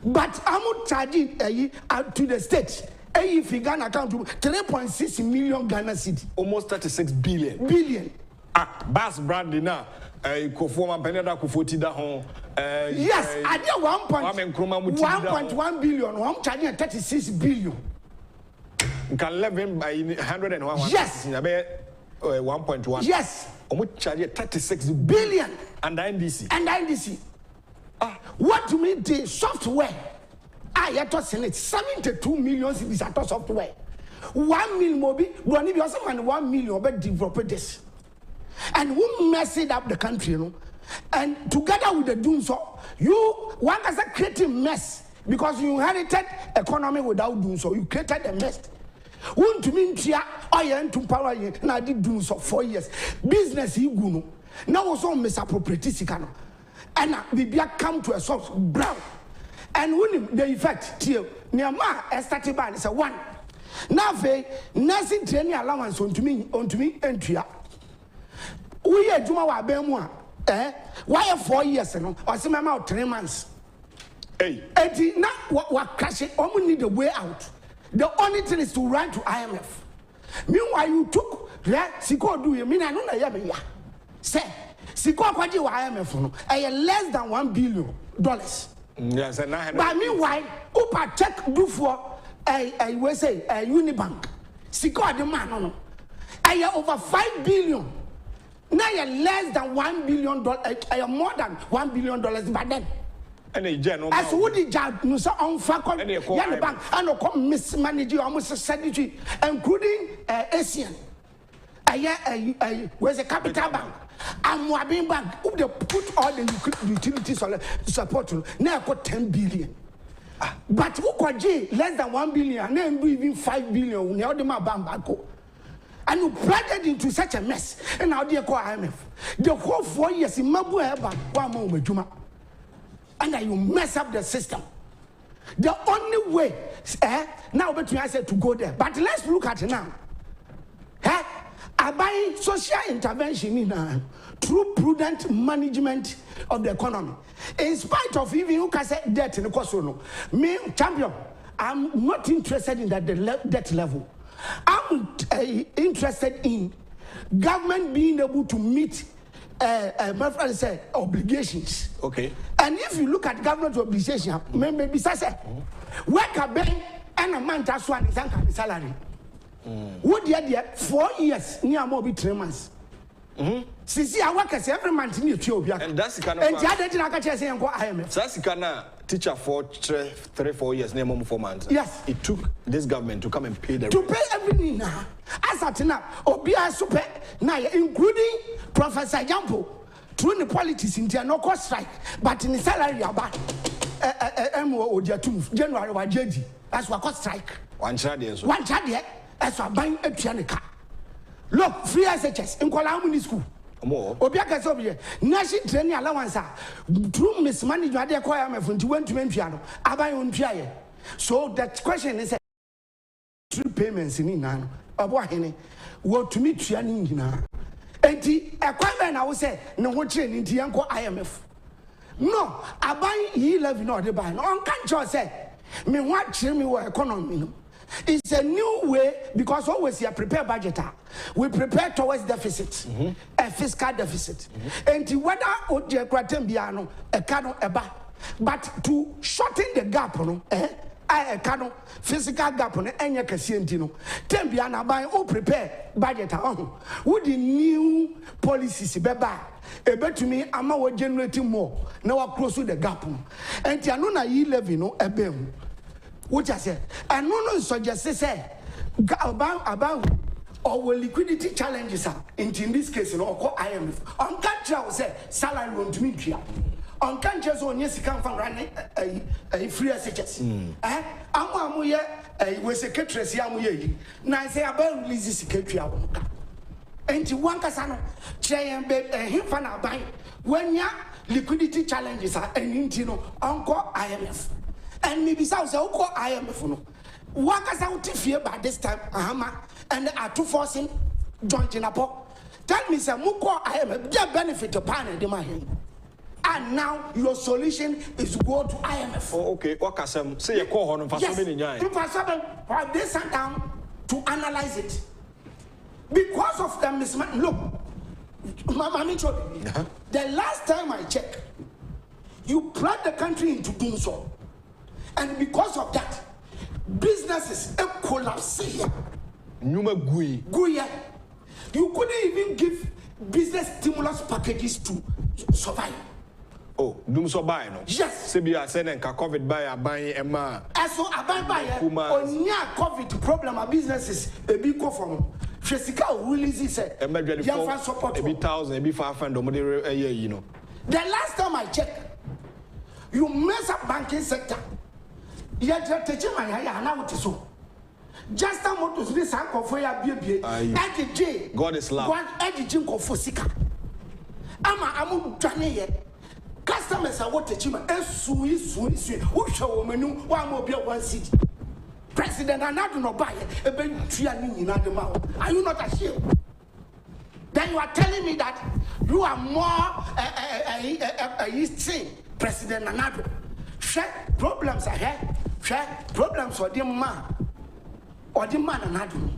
But I'm not charging to the state. If you Ghana account to 3.6 million Ghana city. Almost 36 billion. Billion. Bass brand now. Kofoma Peneda Kofoti da hon Yes, I did 1.1 billion. I'm charging 36 billion. Can 11 by 101. Yes. 1.1. Yes. I'm charging 36 billion. And NDC. And NDC. What do you mean the software? I had to sell it 72 million is at software. 1 million mobi, one if also man 1 million but develop this. And who messed up the country, you know? And together with the doing so, you one as a creative mess because you inherited economy without doing so. You created a mess. Won't to mean tia or to power and I did do so 4 years. Business you go now also misappropriate sikano. And we come to a source brown. And when the effect till near ma started by is a one. Now nothing training allowance on to me entry. We are Juma wa bemwa. Why 4 years no? Or some amount 3 months. Hey. And now what crash it? Only need a way out. The only thing is to run to IMF. Meanwhile, you took Siko do you mean I know ya say Siko kwaji wa IMF no less than $1 billion. Yes, and but meanwhile, Upa check do for we say a Unibank. Siko the man no. Over $5 billion. Now you're less than $1 billion. More than $1 billion. But then. As would the judge no so on faculty the bank and come mismanage almost sanitary, including Asian. Where's a capital bank? I'm Wabin Bank who they put all the utilities on support now got 10 billion. But who could less than 1 billion and then even 5 billion when the bank. And you planted into such a mess. And now they call IMF. The whole 4 years in Mabu Eba, 1 more Juma. And then you mess up the system. The only way, now but I said to go there. But let's look at it now. I buy social intervention in through prudent management of the economy. In spite of even you can say debt in the cost. Me, champion, I'm not interested in that debt level. I'm interested in government being able to meet my friend said obligations. Okay. And if you look at government obligation, maybe say work a bank and a man that's one is salary. What the 4 years near more be 3 months. See, I work as every month in Ethiopia. And that's the kind of. And the other thing I can say and go IMF. That's the kind of teacher for 3-4 years, near more 4 months. Yes. It took this government to come and pay the. To pay everything now. As at now, Obia super now, including Professor Agyapong, through the politics in the no cost strike, but in the salary about January or JD. That's what cost strike. One child, yes. One child, that's what buying a piano. Look, free SHS in Kuala school. More. Obiaka Sobi, Nashi training allowance. True mismanagement, they acquire my friend, you went to piano. I buy on piano. So that question is through payments in Inan. Abuahene, what to meet Trianina. And the equipment I would say, no what chain in the Uncle IMF. No, I buy E-levy, not the buy. On can't say, me watch me what economy. It's a new way because always you prepare budgeter. We prepare towards deficit, a fiscal deficit. And whether Ojekratembiano, a canon, a bar, but to shorten the gap, I canon, physical gap on any Cassientino. Tembiana by all prepare budgeter. Would the new policies be back? A bet to me, I'm now generating more. Now I close to the gap. And Tianona E-levy no a bem. What I said, and no suggest say about our liquidity challenges are in this case, you know, call IMF. On country, I will say salary won't meet you. On countries, on yes, you can find a free SHS. I'm here, was a secretary. Now I say about release the secretary. And to one casano, chair and bed, him fan are buying when your liquidity challenges are and intino, encore IMF. And maybe South call IMF. Work us out fear by this time, and are two forcing joint in a pot. Tell me some more IMF, their benefit to pan and demand. And now your solution is to go to IMF. Oh, okay. What can some say a call on for so many years? Have they sat down to analyze it? Because of the mismatch. Look, Mama, the last time I checked, You plunge the country into doing so. And because of that, businesses collapse here. You couldn't even give business stimulus packages to survive. Oh, doom so buy no. Yes. Sebi a send and COVID buy Emma. So a buy on COVID problem of businesses a big go from. Jessica release said, "Your support a bit 1,000, a bit 500, a year, you know." The last time I checked, you mess up banking sector. Yet you're teaching my hair now to so. Just a motor to this uncle for your baby. God is love. God editing for Sika. I'm done. Customers are what teaching me. Sui. Who show me one more be one city. President, I not know buy a big tree in the mouth. Are you not ashamed? Then you are telling me that you are more a President Nanado. Check problems ahead. Check problems for the man or the man Nanado.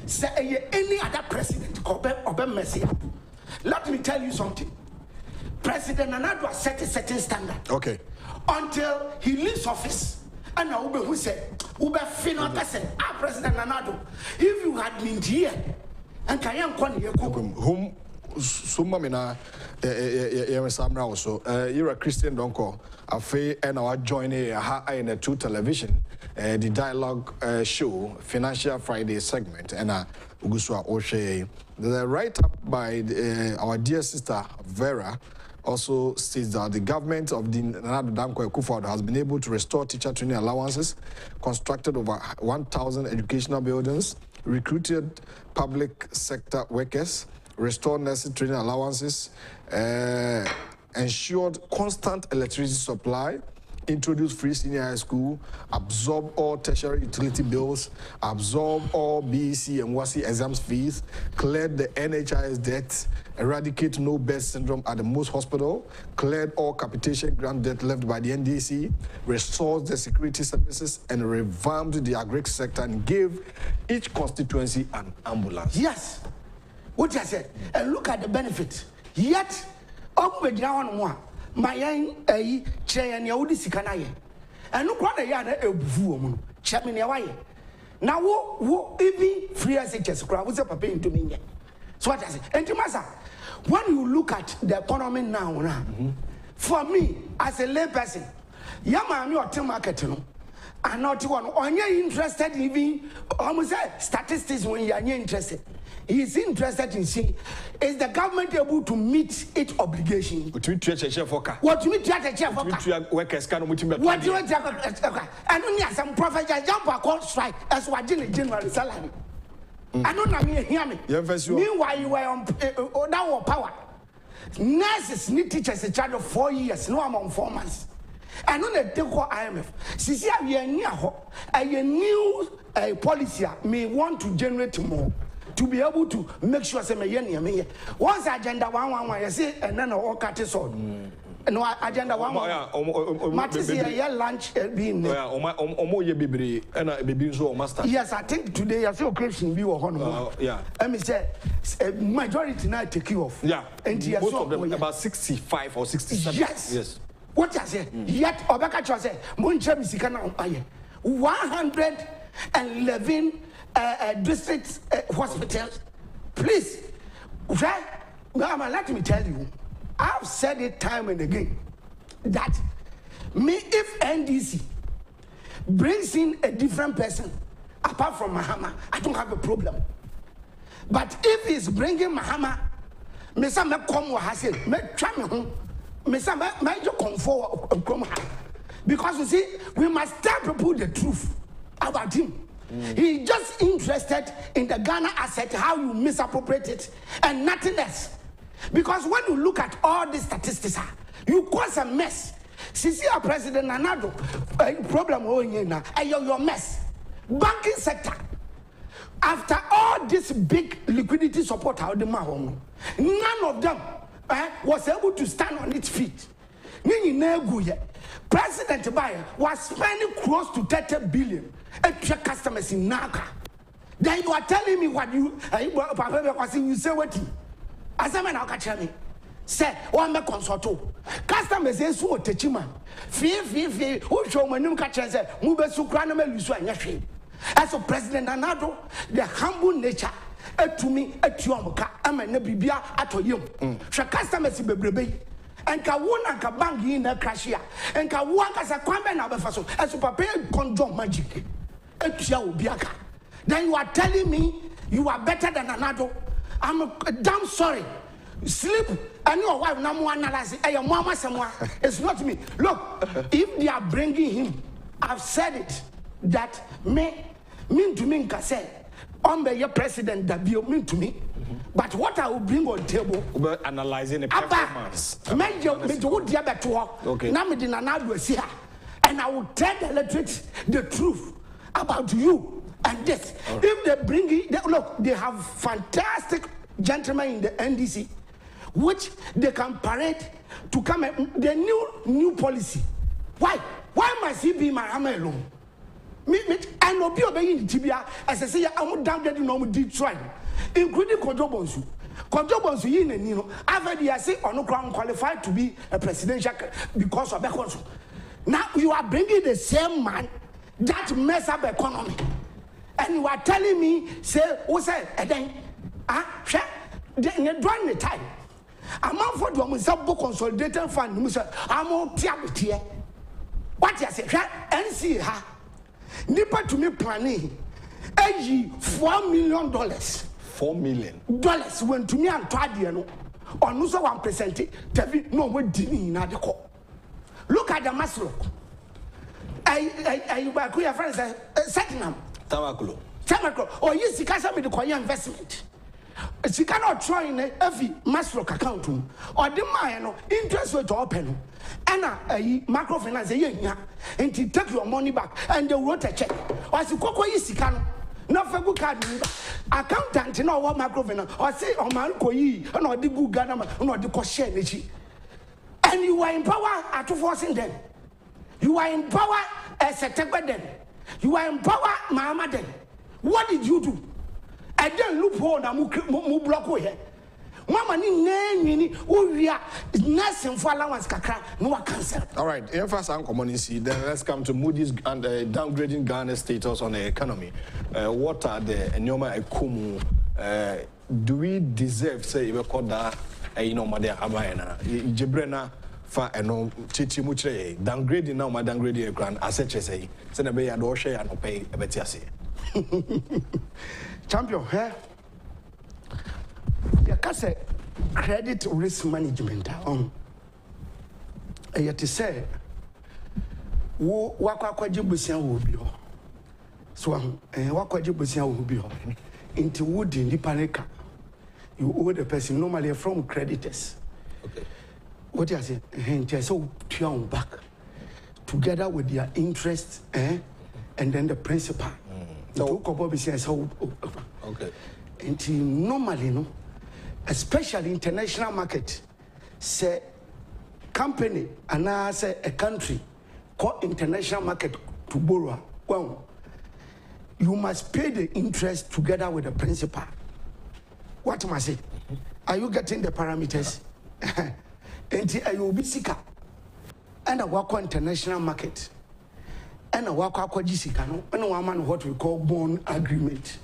Say any other president or Messi. Let me tell you something. President Nanado has set a certain standard. Okay. Until he leaves office. And now Ube who said, Ube Fino said, President Nanado, if you had been here and Kayam Kwani whom Sumamina Samra also, you're a Christian Donkor, a fay and our joining in a True Television, the dialogue show, Financial Friday segment, and Uguswa Oshe. The write-up by our dear sister Vera also states that the government of the Donkor akufo-addo has been able to restore teacher training allowances, constructed over 1,000 educational buildings, recruited public sector workers, restored nursing training allowances, ensured constant electricity supply, introduced free senior high school, absorb all tertiary utility bills, absorb all BEC and WASI exams fees, cleared the NHIS debt, eradicate no bed syndrome at the most hospital, cleared all capitation grant debt left by the NDC, restored the security services, and revamped the agri sector and gave each constituency an ambulance. Yes. What I said, and look at the benefits. Yet, my chair and Yahudi Sikanaye. And look what I had a boom. Chapmin now, who even free as it is, crowd was a paying to me. So what I say, and to Massa, when you look at the economy now, for me, as a lay person, Yama, you are till marketing. I'm not one, or you're interested in even almost statistics when you're interested. He's interested in seeing is the government able to meet its obligation. What do you mean workers can what do you want? And only some professors jump a strike as what general salary. I don't know hear me. Meanwhile, you were on our power. Nurses need teachers a child of 4 years, no among 4 months. And on the Donkor IMF, since we are near a new policy may want to generate more. To be able to make sure say me once agenda 111 you see and then all cut it so no agenda 111 matters here lunch being bebre and baby so master. Yes, I think today your occasion be or yeah. Let me say majority now take you off. Yeah. And most of them about 65 or 67. Yes. What I say? Yet Obaka say Muncha Misika now 111 district hospitals. Please, let me tell you, I've said it time and again that if NDC brings in a different person apart from Mahama, I don't have a problem. But if he's bringing Mahama, because you see, we must tell people the truth about him. He's just interested in the Ghana asset, how you misappropriate it, and nothing else. Because when you look at all these statistics, you cause a mess. See, our President Nanado, problem your mess. Banking sector. After all this big liquidity support, none of them was able to stand on its feet. President Bayer was spending close to 30 billion extra customers in Naka. Then you are telling me what you say what? As a man, I'll catch me. say one me consulto customers say so techima fee who show manum ka chere say mu be su kra na malusu anya hwe as a president Anado the humble nature etumi etuomka ama na bibia atoyem hwe customers bebrebe enka won anka bank yi na crash ya enka wo anka sa kwambe na be faso as papa conjure magic etua obiaka then you are telling me you are better than Anado. I'm damn sorry. Sleep and your wife now more analyze. It's not me. Look, if they are bringing him, I've said it that mean to me say your president that be mean to me. But what I will bring on table, analyzing the performance. Okay. Now me did not see her, and I will tell the electorate the truth about you. And this, right. If they bring it, look, they have fantastic gentlemen in the NDC, which they can parade to come the new policy. Why? Why must he be my hammer alone? And no be obeying Tibia as I say, I'm downgrading no Detroit, including Kodobonsu. Kodobonsu, you know, after the say on no ground qualified to be a presidential because of Bekonsu. Now you are bringing the same man that mess up economy. And you are telling me, say, what's that? And then, you're drawing the time. I'm out for the Musabo consolidated fund. I'm on Tiabitia. What you say? And see her. Nipper to me planning. $4 million. $4 million went to me and Tadiano. On Nusa 1%. No, we're dealing in the court. Look at the muscle. I your friends setting them. Tamaklo. Or yes, you can't have the choir investment. She cannot try in every master account or the mine interest rate open. And a microfinance, and to take your money back and they wrote a check. Or as you cook, yes, you can. Not for good card. Accountant, you know what microfinance or say, or Marco ye, and or the good Ghana, or the Kosher. And you are in power at forcing them. You are in power as a them. You are in power, Mama. Then what did you do? I didn't loophole na mu block here. Mama ni we are nursing for allowance kakra no cancel. All right, first and community. Then let's come to Moody's and downgrading Ghana's status on the economy. What are the enyoma ekumu? Do we deserve say we call that madea abayana? Jebrena fa chichi muchre downgrading now my downgrading grand asset say na be ya do share and pay ebetiase. Champion, you can say credit risk management. You to say, wakwa jibusia will be so, wakwa jibusia will be into wood in the panica. You owe the person normally from creditors. Okay. What you say? So turn back together with their interest, and then the principal. So, okay. And normally, no, especially international market, say company and I say a country called international market to borrow. Well, you must pay the interest together with the principal. What must I say? Are you getting the parameters? And you will be sicker. And I work on international market. And I work out and what we call bond agreement.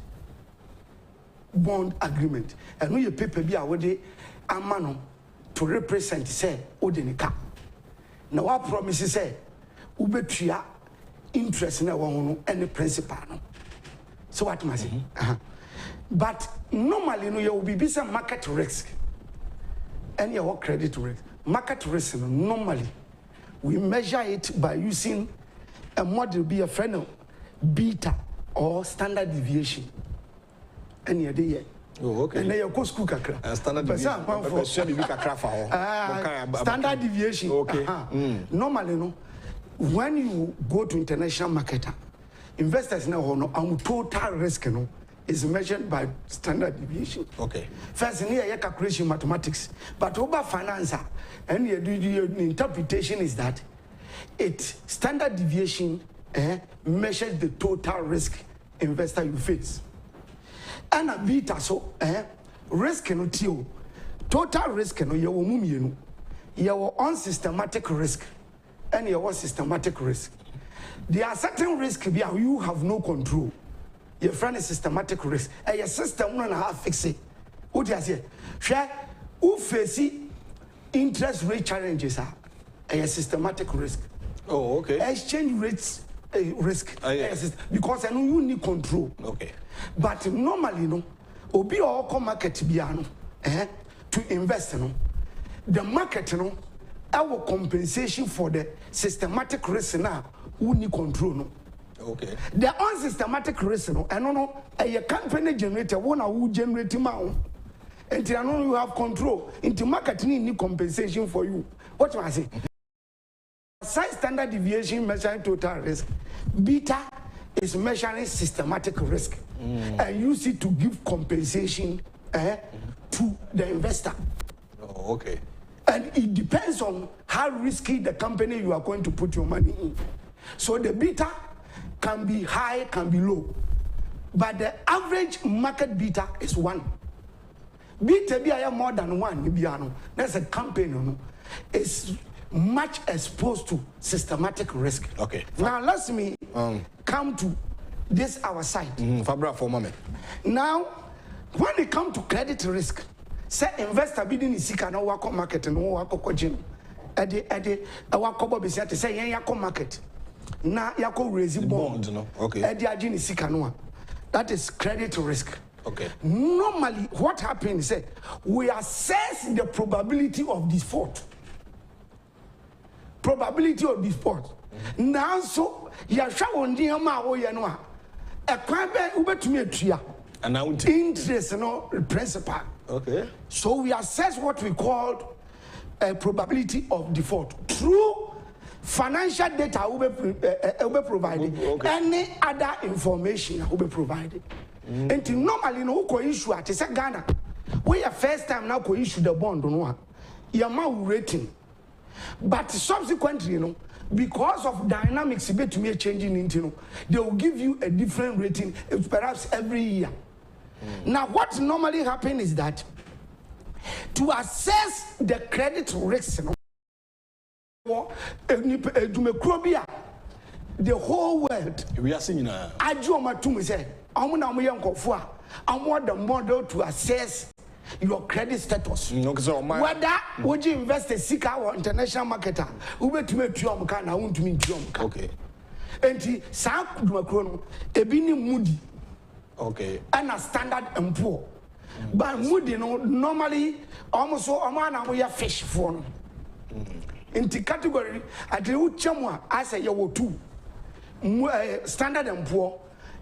Bond agreement. And when you paper be away a man to represent say Odenika. Now our promise say ubetria interest in any principal. So what must I But normally you will be some market risk. And your credit risk. Market risk normally we measure it by using a model be a friend of beta or standard deviation. And you're there. Oh, okay. And then you go school kakra. Standard deviation. Standard deviation. Okay. Normally, no. When you go to international market, investors now total risk no is measured by standard deviation. Okay. First, in here calculation mathematics, but over finance and the interpretation is that standard deviation measures the total risk investor you face. And a beta so risk no total risk no you mumienu. You unsystematic risk and you systematic risk. There are certain risks where you have no control. Your friend is systematic risk. And your system will not fix it. What do you say? Share who face interest rate challenges are a systematic risk. Oh, okay. Exchange rates risk. Yes. Because I know you need control. Okay. But normally, no, obi or come market biano, to invest, no, the market, no, our compensation for the systematic risk now, who need control, no. Okay. The unsystematic risk, no, I don't know, a company generator, one who generate amount, until I know you have control, into market need compensation for you. What do I say? Side standard deviation measuring total risk. Beta is measuring systematic risk and use it to give compensation to the investor. Oh, okay. And it depends on how risky the company you are going to put your money in. So the beta can be high, can be low. But the average market beta is 1. Beta be more than 1. That's a company. It's much exposed to systematic risk. Okay. Now let me come to this our side. Fabra for moment. Now, when it comes to credit risk, say investor bidding is sick and no market and no wako gym. Ede wako bobi say yen yako market. Na yako raise bond. No. Okay. Ede agin is sick and that is credit risk. Okay. Normally, what happens is we assess the probability of default. Probability of default. Now, so you are showing the amount of your a crime to me a tria. Interest, no principal. Okay. So we assess what we call a probability of default through financial data will be provided. Okay. Any other information will be provided. And normally, no co issue at Ghana. We are first time now co issue the bond no your rating. But subsequently, because of dynamics to me changing into, they will give you a different rating perhaps every year. Now, what normally happens is that to assess the credit risk, the whole world, we are seeing Agyapong say, I'm the model to assess your credit status. Whether would you invest a sika or international marketer, who to make you can, I want to meet you. Okay. And he sank Macron, a bini moody. Okay. And a standard and poor. But moody, normally almost so a man we are fish for. In the category, at the Uchamwa, I say you two standard and poor,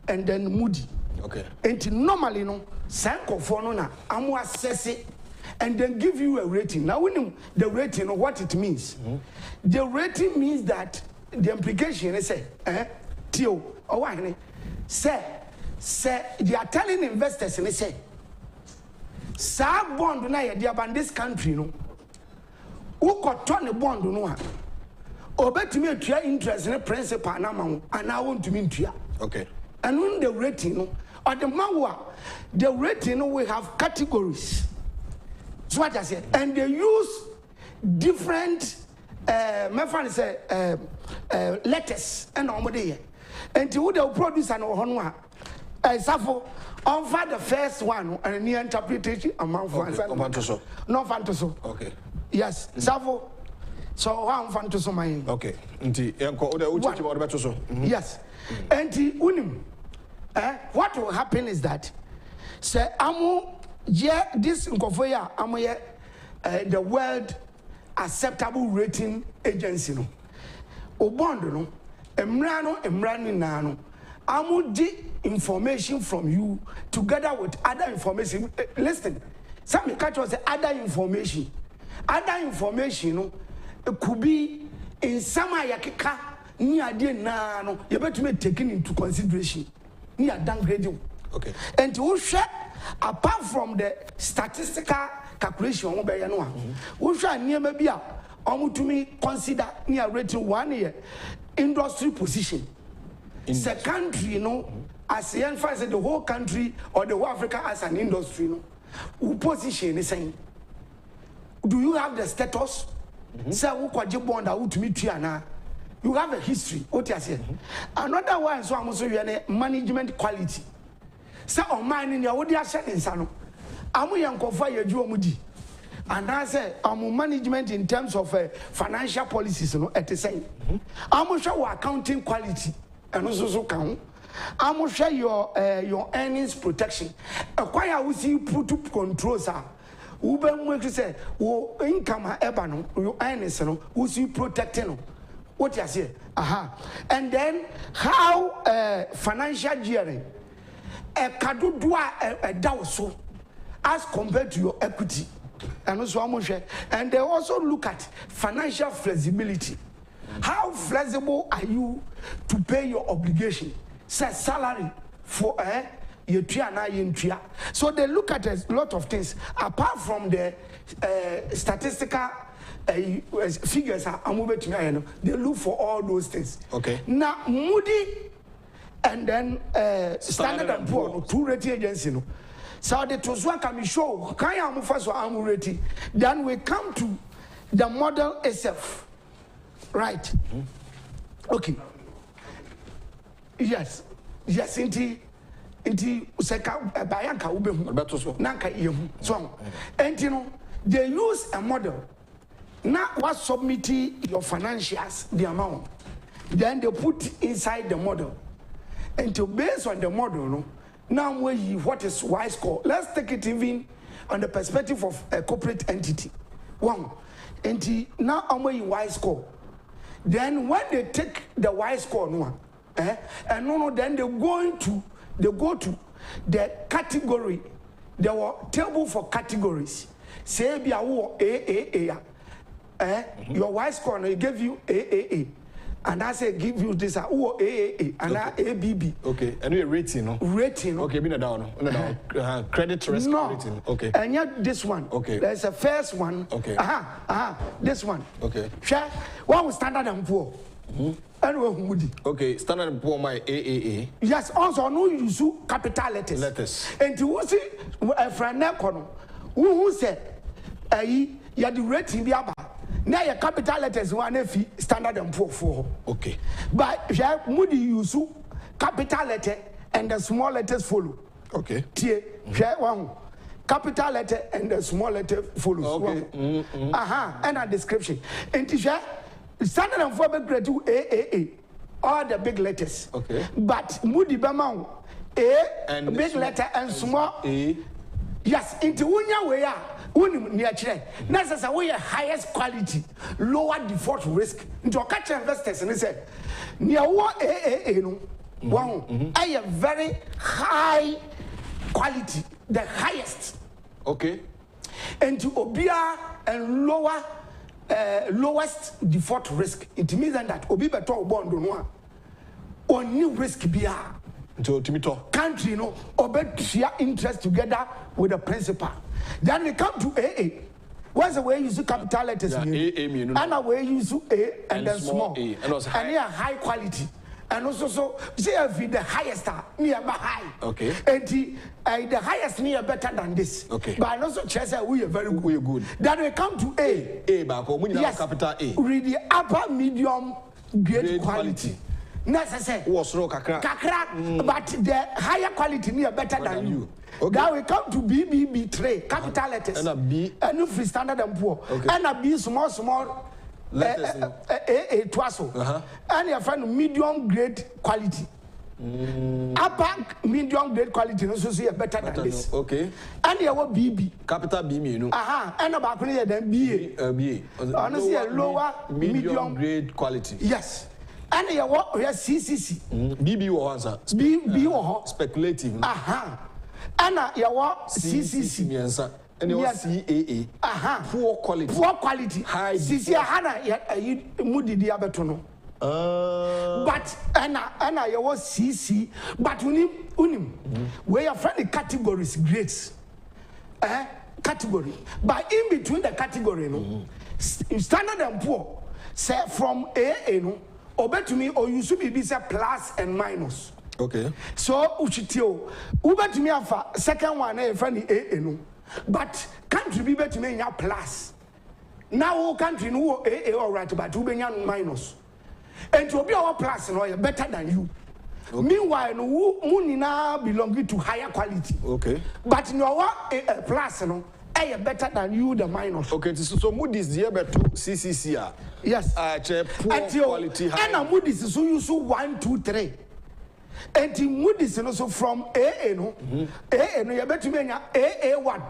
and then moody. Okay. And normally, sanko for no, I'm assess it and then give you a rating. Now, when the rating, what it means, the rating means that the implication is Tio, or what? Say, they are telling investors and they say, Sa bond na ye ban this country no. Who could turn a bond no? Obetumi atua interest in principal na ma and I want to mean to. Okay. And when the rating or the mawa, the rating we have categories. So what I said, and they use different letters and omode. And to the produce and honwa. Safo over the first one and the interpretation among Fantoso. No Fantoso. Okay. Yes, Safo. So one Fantoso my. Okay. Nti enko the uchi about better so. Yes. And unim. What will happen is that say amu this nkofoya amu the world acceptable rating agency no. Obondo no emrano nano amu di information from you together with other information. Listen, some catch was other information. Other information no it could be in some ayakika ni ade na no you better be taken into consideration. Ni downgrading. Okay. And to share apart from the statistical calculation we be no we share niam bia to me consider ni rating 1 year industry position. The country as the emphasize the whole country or the whole Africa as an industry who position is saying do you have the status? Say who kwaje bond a utumi tuana. You have a history. What you say? Another one so am so management quality. Say on mine in your wodi ahye insano. Amu yankofa yeju omudi. And I say amu management in terms of financial policies no at the same. Amu show accounting quality and also count. Amu share your earnings protection. Acquire we see put to control sir. Ube mwe say wo income eba no your earnings no we see protecting no. What you say? And then how financial gearing kadu dua dawso as compared to your equity. And also and they also look at financial flexibility. How flexible are you to pay your obligation? Say salary for your tria. So they look at a lot of things apart from the statistical figures. They look for all those things. Okay. Now Moody and then Standard & Poor, two rating agencies. So the Tozwa can be show. Then we come to the model itself. Right. Okay. Yes. Inti useka bayanka ubehu. Nanka yehu. So, and you know, they use a model. Now what submit your financials, the amount. Then they put inside the model. And to based on the model, no, now what is Y score? Let's take it even on the perspective of a corporate entity. One, entity now I'm Y score. Then when they take the Y score, then they go to the category. There were table for categories. Say be a AAA. Your Y score, they give you AAA. And I say give you this AAA and ABB. Okay, and we rating, no? Rating. Okay, be down. Credit risk rating. Okay. And yet this one. Okay. There's a first one. Okay. This one. Okay. Share. What was Standard & Poor? Anyway, okay, Standard & Poor my AAA. Yes, also no use capital letters. Letters. And you see a friend who said you the rating be about. Now your capital letters one if Standard & Poor 4. Okay. But Moody use capital letter and the small letters follow. Okay. One capital letter and the small letter follows. Okay. And a description. And Standard & Poor be grade to AAA. All the big letters. Okay. But Moody Bamau A and big letter and small A. Yes, into unya way necessary highest quality, lower default risk. Into catch investors and they said, near AAA no one a very high quality, the highest. Okay. And to obia and lower lowest default risk. It means that obi beto bond no on new risk bia. Country, no, or share interest together with the principal. Then they come to AA. What's the way you use capital letters? AA mean. And a way you use A and then small. A. And also high. And yeah, high quality. And also so see if the highest near high. Okay. And the highest near better than this. Okay. But also Chelsea we are very good. We are good. Then we come to A. A back home. Yes. Capital A. Read the upper medium grade quality. Necessary. Kakra, but the higher quality near better than you. Okay. Now we come to BBB tray, capital letters. And a B. And free Standard & Poor. Okay. And a B small letters. A twasso. And your friend medium grade quality. Upper medium grade quality also see better than this. Okay. And your BB. Capital B you know. And about then BA. BA. Honestly, a lower medium grade quality. Yes. And you what we are CCC. BB or answer. BB or speculative. And you what CCC. And you CAA. Poor quality. Poor quality. High. CC Hana you moody diabetono. But and you what CC. But unim. Where your friend categories grades. Category. But in between the category, no. Standard & Poor say from AA no. Obey to me or you should be say plus and minus. Okay. So uchitio ube to me afa second one friend A no. But country be better me plus. Now country no all right, but you be minus. And to be our plus no better than you. Okay. Meanwhile, no money now belonging to higher quality. Okay. But no a plus no better than you the minus. Okay, so Moody's the better CCC. Yes. Poor quality high. And Moody's is so you so 1, 2, 3. And the Moody's also from AA no. AA no you better me AA1,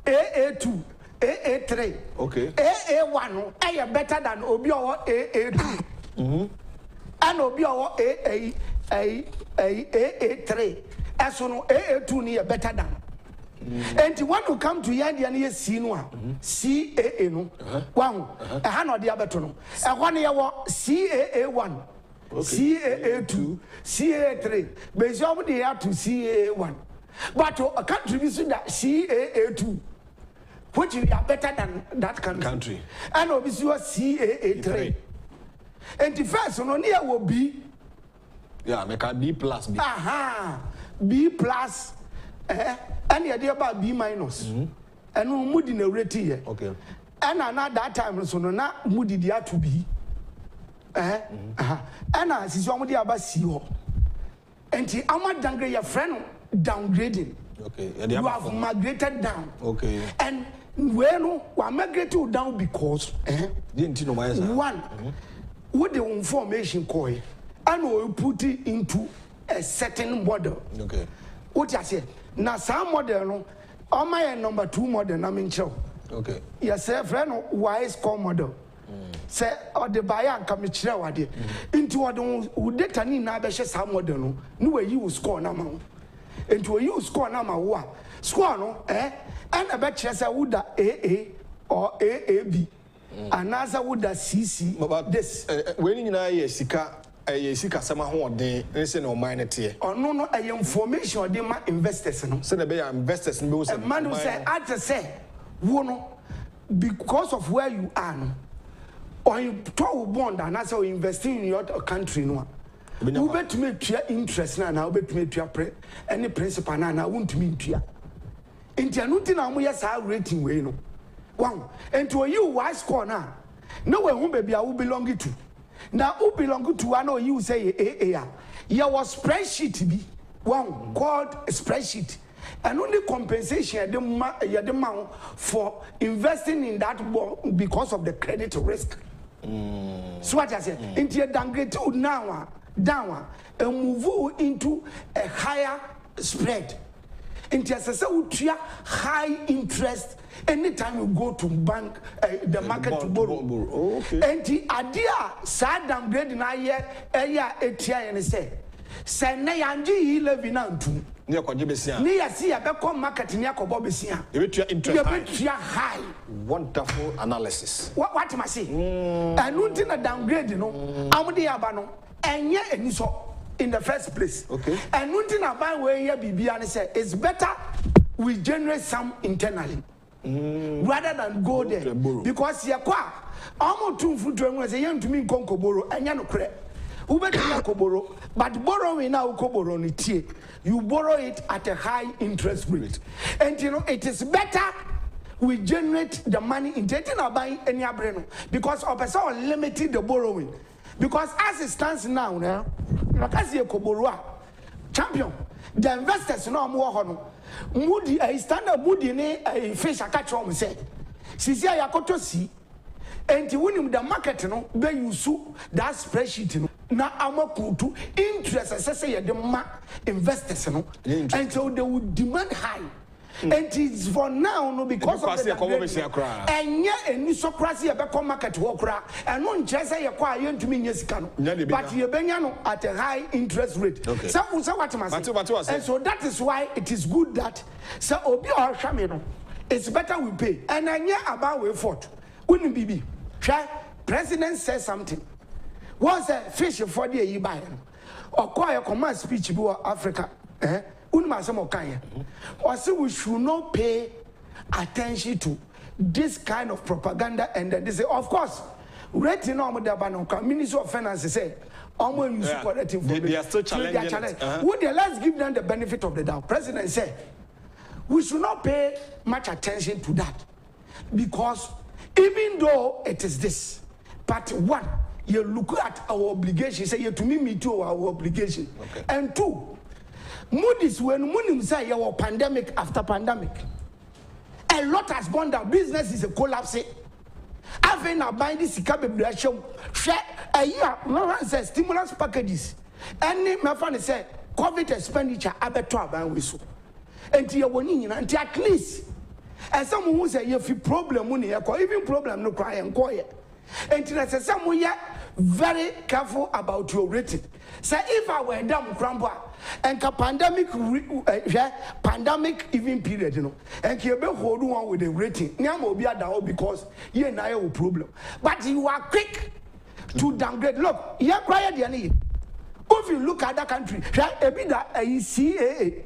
AA2. AA3. Okay. AA1 no better than Obi or AA2. And Obi or AA3. As no AA2 ni better than. And the one who come to Yandy and yes, see no CAA no. One. A hand or the other no. And one year CAA1. CAA2, CAA3. Based on the year to CAA1. But a country visit that CAA2. Which we are better than that country. And obviously you are CAA3. And the first one here will be make a B plus B. Aha. B plus and the idea about B minus. And we mood in a rate here. Okay. And at that time so no na mood there to be. And as is one about C. And the Ahmad downgrade your friend downgrading. Okay. You have migrated down. Okay. And when we migrated down because one, with the information coin, and we put it into a certain model. Okay. What I say? Now some model, on my number 2 model, I mean, okay. Yes, sir, friend, why score model? Say, or the buyer and come into what data need now, some model, no way you score now. Into a you score number 1. Score no, and I bet you would AA or AAB. And as I would CC. But this when you know Sika sama ho de nse no mine tie. Oh no information de ma investors no. Say the investors no say. Man say at say wo no because of where you are no. Or you to bond and as you investing in your country no. You bet me to interest na bet me to any principal na won't me to. Into nothing na mo yes rating we no. One and to you wise score na. No way who baby I will belong to. Now who belong to I know you say you was spreadsheet be one called spreadsheet. And only compensation the amount for investing in that bond because of the credit risk. So what I said, into downgrade to now down and move into a higher spread. Into a high interest anytime you go to bank the market to borrow. Okay. And the idea sad downgrade na ye etia and say na yanji E-levy na ntu ni akwaje besia ni yasi ya be come market ni akobo besia you bet high. Wonderful analysis. What am I saying? And nothing na downgrade no amde aba no enye eniso in the first place. Okay. And nothing about where here bibia and say it's better we generate some internally. Rather than go there because you kwa almost 2 foot say you to me konko borrow anya no kre ubetumi akoboro but borrowing now ukoboro ni tie you borrow it at a high interest rate and you know it is better we generate the money in taking buying any abreno because of person limited the borrowing because as it stands now because you koboro champion the investors no more hono Moody a standard Moody ne a fish a catch on say sisi yakoto si and when the market no be you su that spreadsheet no na amakutu interest say the investors no and so they would demand high. And it's for now no because of the and yeah and you so crazy about market work and no just say you to me but you no at a high interest rate. So what and so that is why it is good that so obi or shamino it's better we pay and I about way forth wouldn't be president says something once a fish for the you buy or call a command speech about Africa or say we should not pay attention to this kind of propaganda and then they say of course rating on the Minister of Finance say almost use correct information. They are still challenging. Let's give them the benefit of the doubt. President said we should not pay much attention to that because even though it is this, but one, you look at our obligation, say you to me too our obligation. Okay. And two, Moody's when Moody's say your pandemic after pandemic. A lot has gone down. Business is a collapse. I've been buying this cabinet. Share a year, no one says stimulus packages. Any my friend said COVID expenditure abeto ban we so. And you woni and at least and someone who say you feel problem money even problem no cry and quiet. And say someone very careful about your rating. Say if I were dumb crumble and pandemic even period, you know, and you be hold on with the rating. Now be down because you and I have a problem. But you are quick to downgrade. Look, you are quiet the need. If you look at that country, a bit a CAA,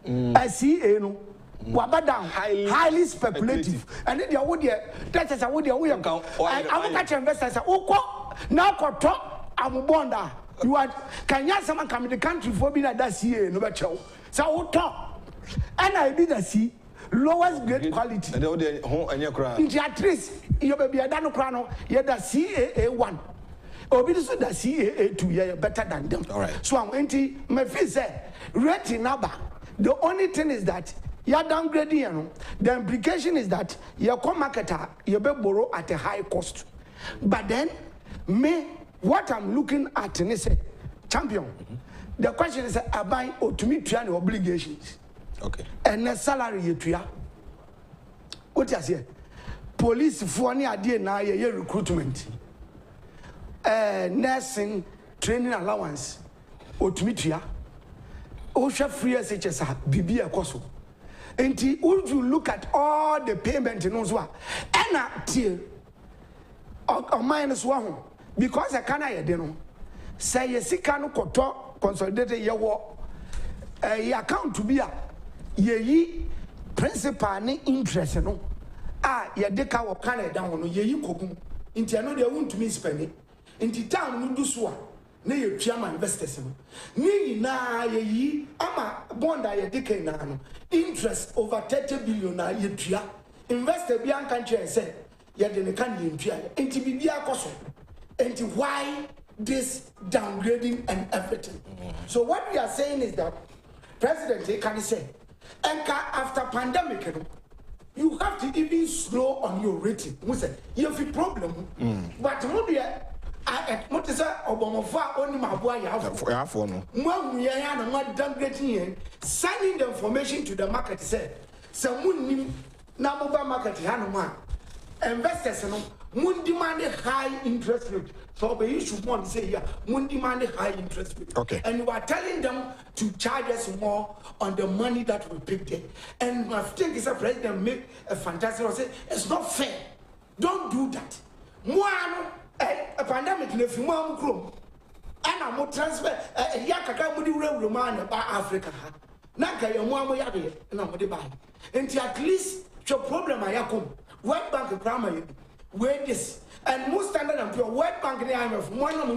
a CA no. Down, highly speculative, and then that is a wood. I'm catch investors. Now, I'm bonda. You are can you someone come in the country for being at that CA no better. So, talk, and I be the C lowest grade quality. And at least you be a dano crano, you're the CAA 1. Or be the CAA 2, you're better than them. All right. So I'm anti my fee say rating number. The only thing is that you are downgrading, you know. The implication is that your co-marketer you be borrow at a high cost. But then, what I'm looking at is a champion. The question is, I buy or to meet your obligations. Okay. And the salary you to what you say? Police for any idea now your recruitment. Nursing training allowance or to meet you. Osha free SHS BB a cost. And if you look at all the payment in Oswa, and till minus one, because I can't know. Say yes, you can consolidated your account to be a ye principal ni interest no. Ya deka wa Canada down ye kokum. Inti ano they want to me spending. Inti town no do so. Ne ye tuama investors no. Ni na ye ama bond ye deka na no. Interest over 30 billion na ye tua. Investor bi an country say ye de ne kan ye tua. Inti bibia koso. Inti why this downgrading and everything. So what we are saying is that President can say and after pandemic you have to even slow on your rating. We say you have a problem. But maybe what is that Obama only my boy you have for no. When we are not downgrading sending the information to the market say someone now mobile market man investors mun demand high interest rate. So the issue one say here, mun demand high interest rate. Okay. And you are telling them to charge us more on the money that we pick there. And I think it's a president make a fantastic say it's not fair. Don't do that. More a pandemic if you want grow. And I'm more transfer yakaka mudi Roman about Africa. Naka your mama yabe and I'm the buy. And at least your problem I come. World Bank primary where this and most standard and pure World Bank and the IMF one of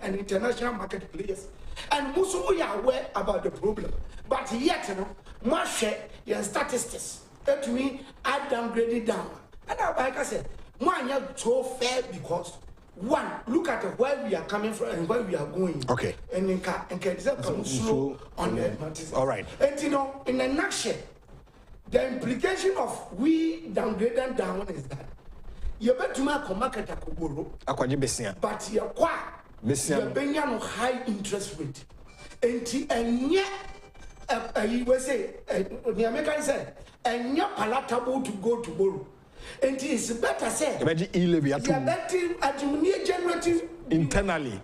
and international market players and most we are aware about the problem, but yet you know much your statistics to me I downgraded down and like I said one you so fair because one look at where we are coming from and where we are going. Okay. And can slow on the matters. All right. And you know in a nutshell the implication of we downgrading down is that you better make a market akuboro. But you are no high interest rate. And yet, you will say, the American said, and you're palatable to go to borrow. And it is better said, E-levy at generative internally.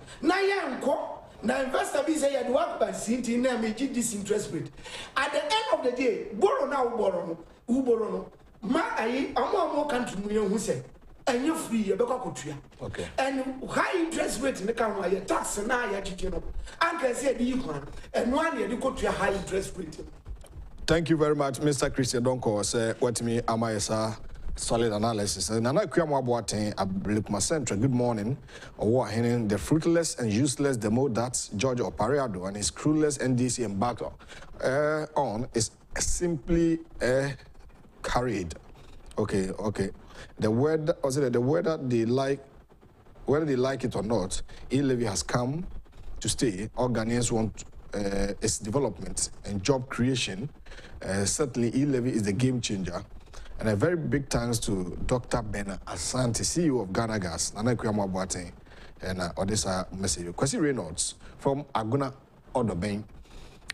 Now investor be say you work by CT na make this interest rate. At the end of the day, borrow now borrow no. Ma ayi amo country mu who say and you free you beka kotua. Okay. And high interest rate in the can your tax na ya jije no. And can say the kwan and one ye kotua high interest rate. Thank you very much, Mr. Christian Donkor. Say what me amayesa solid analysis. And Nana Kwame Ablekuma Central, good morning. The fruitless and useless demo that George Opariado and his clueless NDC embarked on is simply carried. Okay. the whether they like it or not, E-levy has come to stay. All Ghanaians want its development and job creation. Certainly, E-levy is the game changer. And a very big thanks to Dr. Ben Asante, CEO of Ghana Gas, Nana Kuyamo Boateng, and Odessa message. Kwesi Reynolds from Aguna Odobeng.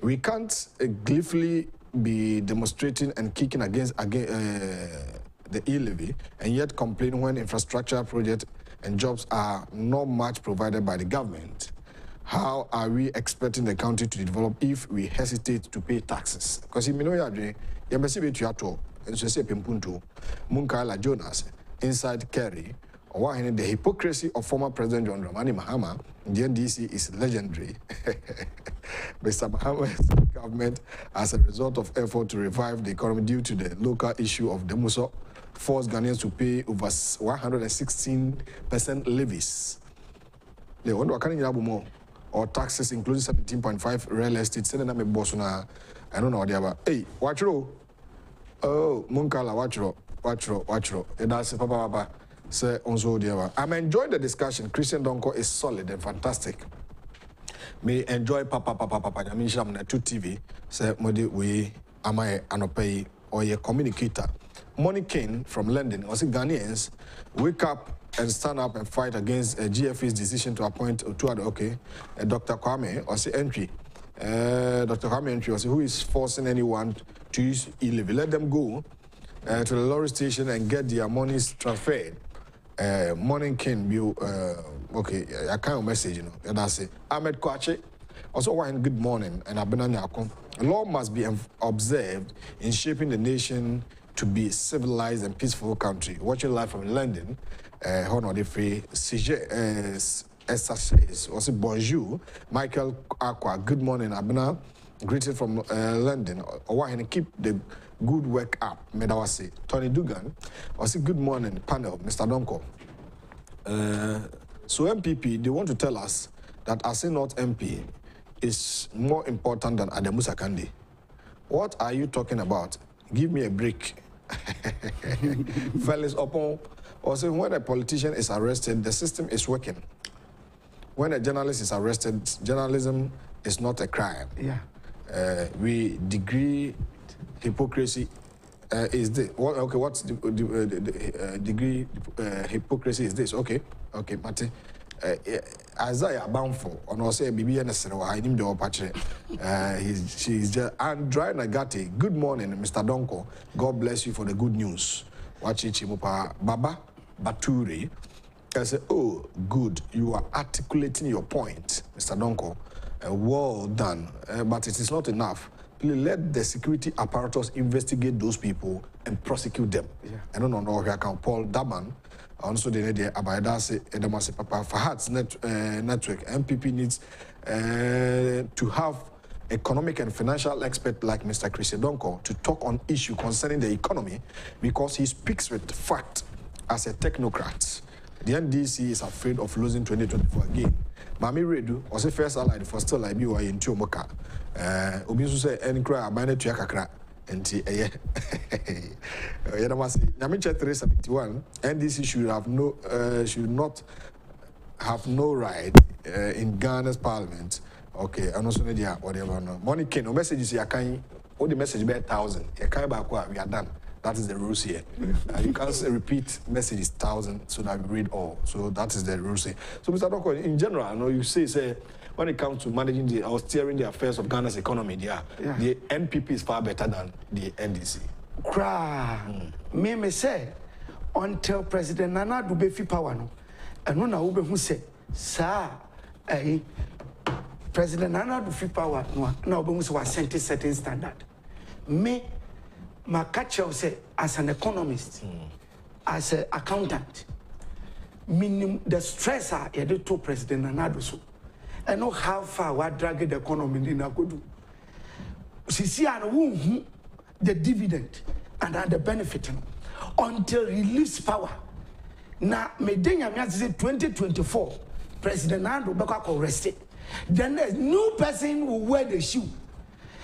We can't gleefully be demonstrating and kicking against the E-levy and yet complain when infrastructure projects and jobs are not much provided by the government. How are we expecting the country to develop if we hesitate to pay taxes? Because you know, you must be to and so say Pimpuntu, Munkala Jonas, inside Kerry, or the hypocrisy of former President John Dramani Mahama, the NDC is legendary. Mr. Mahama's government, as a result of effort to revive the economy due to the local issue of Demuso, forced Ghanaians to pay over 116% levies. They want to carry more or taxes, including 17.5 real estate. Send them a boss on I don't know what they are. Hey, watch row. Oh, Munkala, watch row. And that's Papa. Say onzo dear. I'm enjoying the discussion. Christian Donkor is solid and fantastic. May enjoy Papa. I mean, I'm on 2 TV. Say, Modi, we am I anopay or a communicator. Money King from London. Also, Ghanaians wake up and stand up and fight against GFA's decision to appoint Dr. Kwame or say entry. Dr. Kwame entry or say who is forcing anyone to use E-levy. Let them go to the lorry station and get their monies transferred. Morning King, okay, I can't message, you know. And I say, Ahmed Kwache, also one good morning, and I've been on your law must be observed in shaping the nation to be a civilized and peaceful country. Watching live from London, Honor de Free, SHS, also bonjour, Michael Aqua, good morning, Abena, greeted from London, or keep the good work up, Medawasi. Tony Dugan, also good morning, panel, Mr. Donkor. So MPP, they want to tell us that Ase North MP is more important than Adamusa Kandi. What are you talking about? Give me a break. Fellas upon, also when a politician is arrested, the system is working. When a journalist is arrested, journalism is not a crime. Yeah. We degree hypocrisy is this. Okay, what's the degree hypocrisy is this? Okay, Mate. Isaiah Bamfo, on also BB and I named the Opache. She's just Andrea Nagati. Good morning, Mr. Donkor. God bless you for the good news. Watch it, Chimupa Baba Baturi. I said, oh, good. You are articulating your point, Mr. Donkor. Well done. But it is not enough. Please let the security apparatus investigate those people and prosecute them. Yeah. I don't know if I can Paul Daman. Also, the idea about Edamasi Papa Fahad's network. MPP needs to have economic and financial expert like Mr. Christian Donkor to talk on issue concerning the economy because he speaks with fact as a technocrat. The NDC is afraid of losing 2024 again. Mami Redu, also first allied for still like you are in Tiomoka. Obisu say any cry abandoned to Yakakra. And Namicha 371, NDC should not have no right in Ghana's parliament. Okay, and also whatever. Money can no messages. All the message be 1,000. We are done. That is the rules here. You can't repeat messages 1,000 so that we read all. So that is the rules here. So Mr. Donkor, in general, I know you say when it comes to managing or steering the affairs of Ghana's economy, the NPP is far better than the NDC. Me say until President Nana do be fi power no, and no ube who say, sir, President Nana do fi power no, now ube who say certain standard. Me, my catcher say as an economist, as an accountant, minimum the stressor you do to President Nana do so. I know how far we drag the economy in Agodu. See, the dividend and the benefit until he leaves power. Now, Medenya 2024, President Nando Baka arrested. Then a new person will wear the shoe.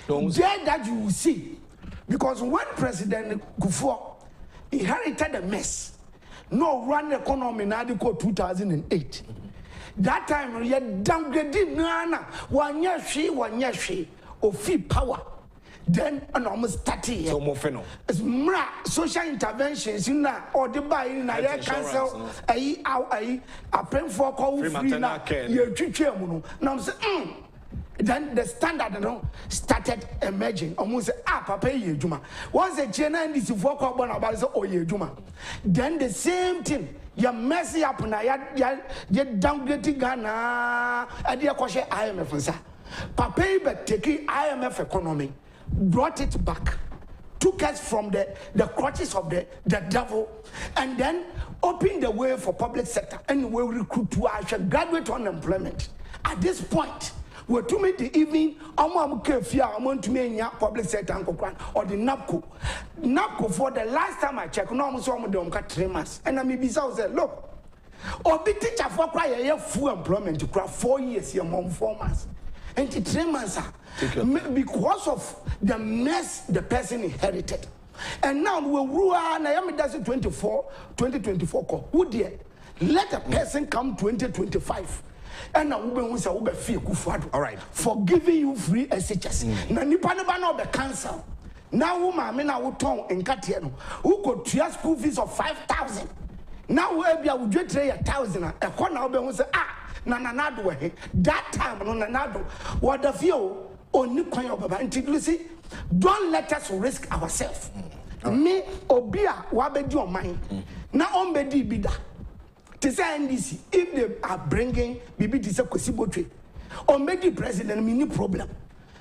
There that you will see. Because when President Kufuor inherited a mess, no run economy na de ko 2008 that time you downgrade nana wanya hwe ofi power then an almost 30 so more feno it's social interventions na or the buy na ya cancel a pay for call free na you twitwa mu no now say then the standard started emerging almost papa ye juma once the chena this for call born about say oh ye juma then the same thing you mess up na ya downgrade Ghana and ya kwashe IMF nsa papa be taking IMF economy brought it back, took us from the clutches of the devil, and then opened the way for public sector and we recruit to actual graduate unemployment. At this point, we're to make the evening, I'm to me public sector or the NAPCO. NAPCO for the last time I checked, no one 3 months. And I may be said, look, or be teacher for cry full employment to cry 4 years, your mom 4 months. And 3 months because of the mess the person inherited. And now we rule Naomi does it 2024 call. Who dear? Let a person come 2025. And now we say we feel akufo-addo. All right. For giving you free SHS. Na nipa ne ba na be cancel. Now woman me na wo ton enkatie no. Who go to school fees of 5,000. Now we be a would trade 1,000. E ko na we say na nanado he. That time no nanado. What the feel only kwan your baba introduce. Don't let us risk ourselves. Me obia wa be di on mine. Na on be di bida. To say NDC, if they are bringing Bibi to say Kwesibotwe, or maybe president, me no problem.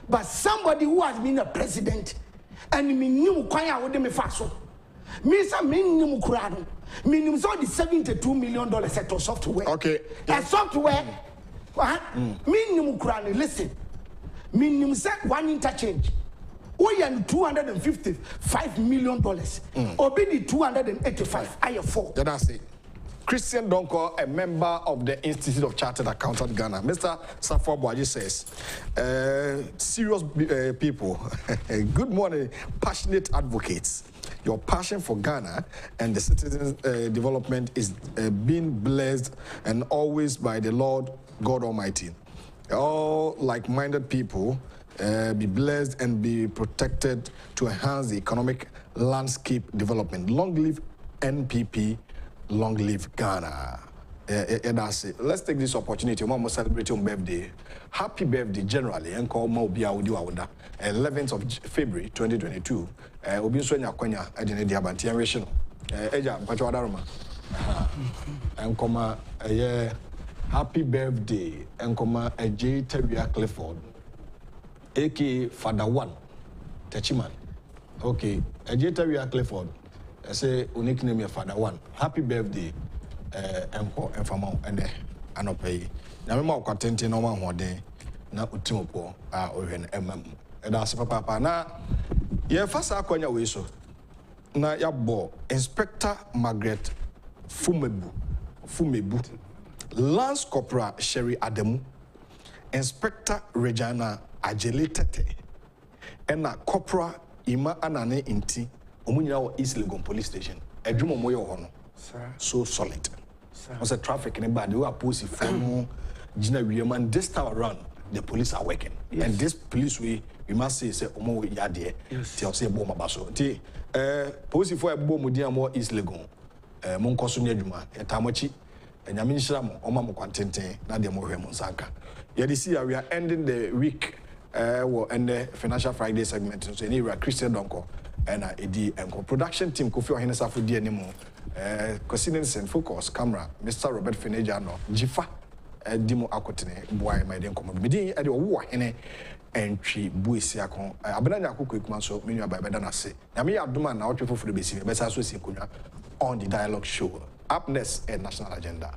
But somebody who has been a president and me knew kwanya wo de me faso. Me say me knew kurano. Me knew so the $72 million set of software. Okay. A software. Me knew kurano. Listen. Me knew say one interchange. We are $255 million. Obi the 285. I have 4. That's it. Christian Donkor, a member of the Institute of Chartered Accountants Ghana. Mr. Safo Boaji says, serious people, good morning, passionate advocates. Your passion for Ghana and the citizens' development is being blessed and always by the Lord God Almighty. All like-minded people be blessed and be protected to enhance the economic landscape development. Long live NPP. Long live Ghana. That's it. Let's take this opportunity. We're celebrating birthday. Happy birthday, generally. And call Mobia Udiwawunda. 11th of February 2022. Obinso Nyakwanya, Edine Diabanti, and Rachel. Eja, Pachawadaruma. And comma, happy birthday. And comma, a J. Terria Clifford. A.K. Father One. Techiman. Okay, a J. Terria Clifford. I say, unique name your Father One. Happy birthday, Empo and Famo and Anopay. Now, I'm more content in one day. Now, Utimopo or an and that's Papa. Now, yeah, first I call your so. Now, your boy, Inspector Margaret Fumebu, Lance Corporal Sherry Ademu, Inspector Regina Ajelitete, and Corporal Ima Anane Inti. Omunya E-levy police station. Edwuma moyo hono. So solid. Was a traffic in bad. We are posting for Gina William. This time around, the police are working. Yes. And this police we must say omo yade. Tell say bomba baso. Ti posting for a bomb dia more E-levy. Mon koso nya dwuma. Etamochi. Nyame nhyira mo oma mo kwantenten na de mo hwe mo nsanka. Ye see we are ending the week and the Financial Friday segment. So anyway, Christian Donkor. And production team Kofi Ohene Safodi animo Cosinens and Focus camera Mr. Robert Finejano Jifa Dimo Akotene boy my den come bidin e de wo hene entry buisi akon abena akoko ekuma so menu aba beda na se na me aduma na otwe foforo besi be sa so si konwa on the dialogue show up next a national agenda.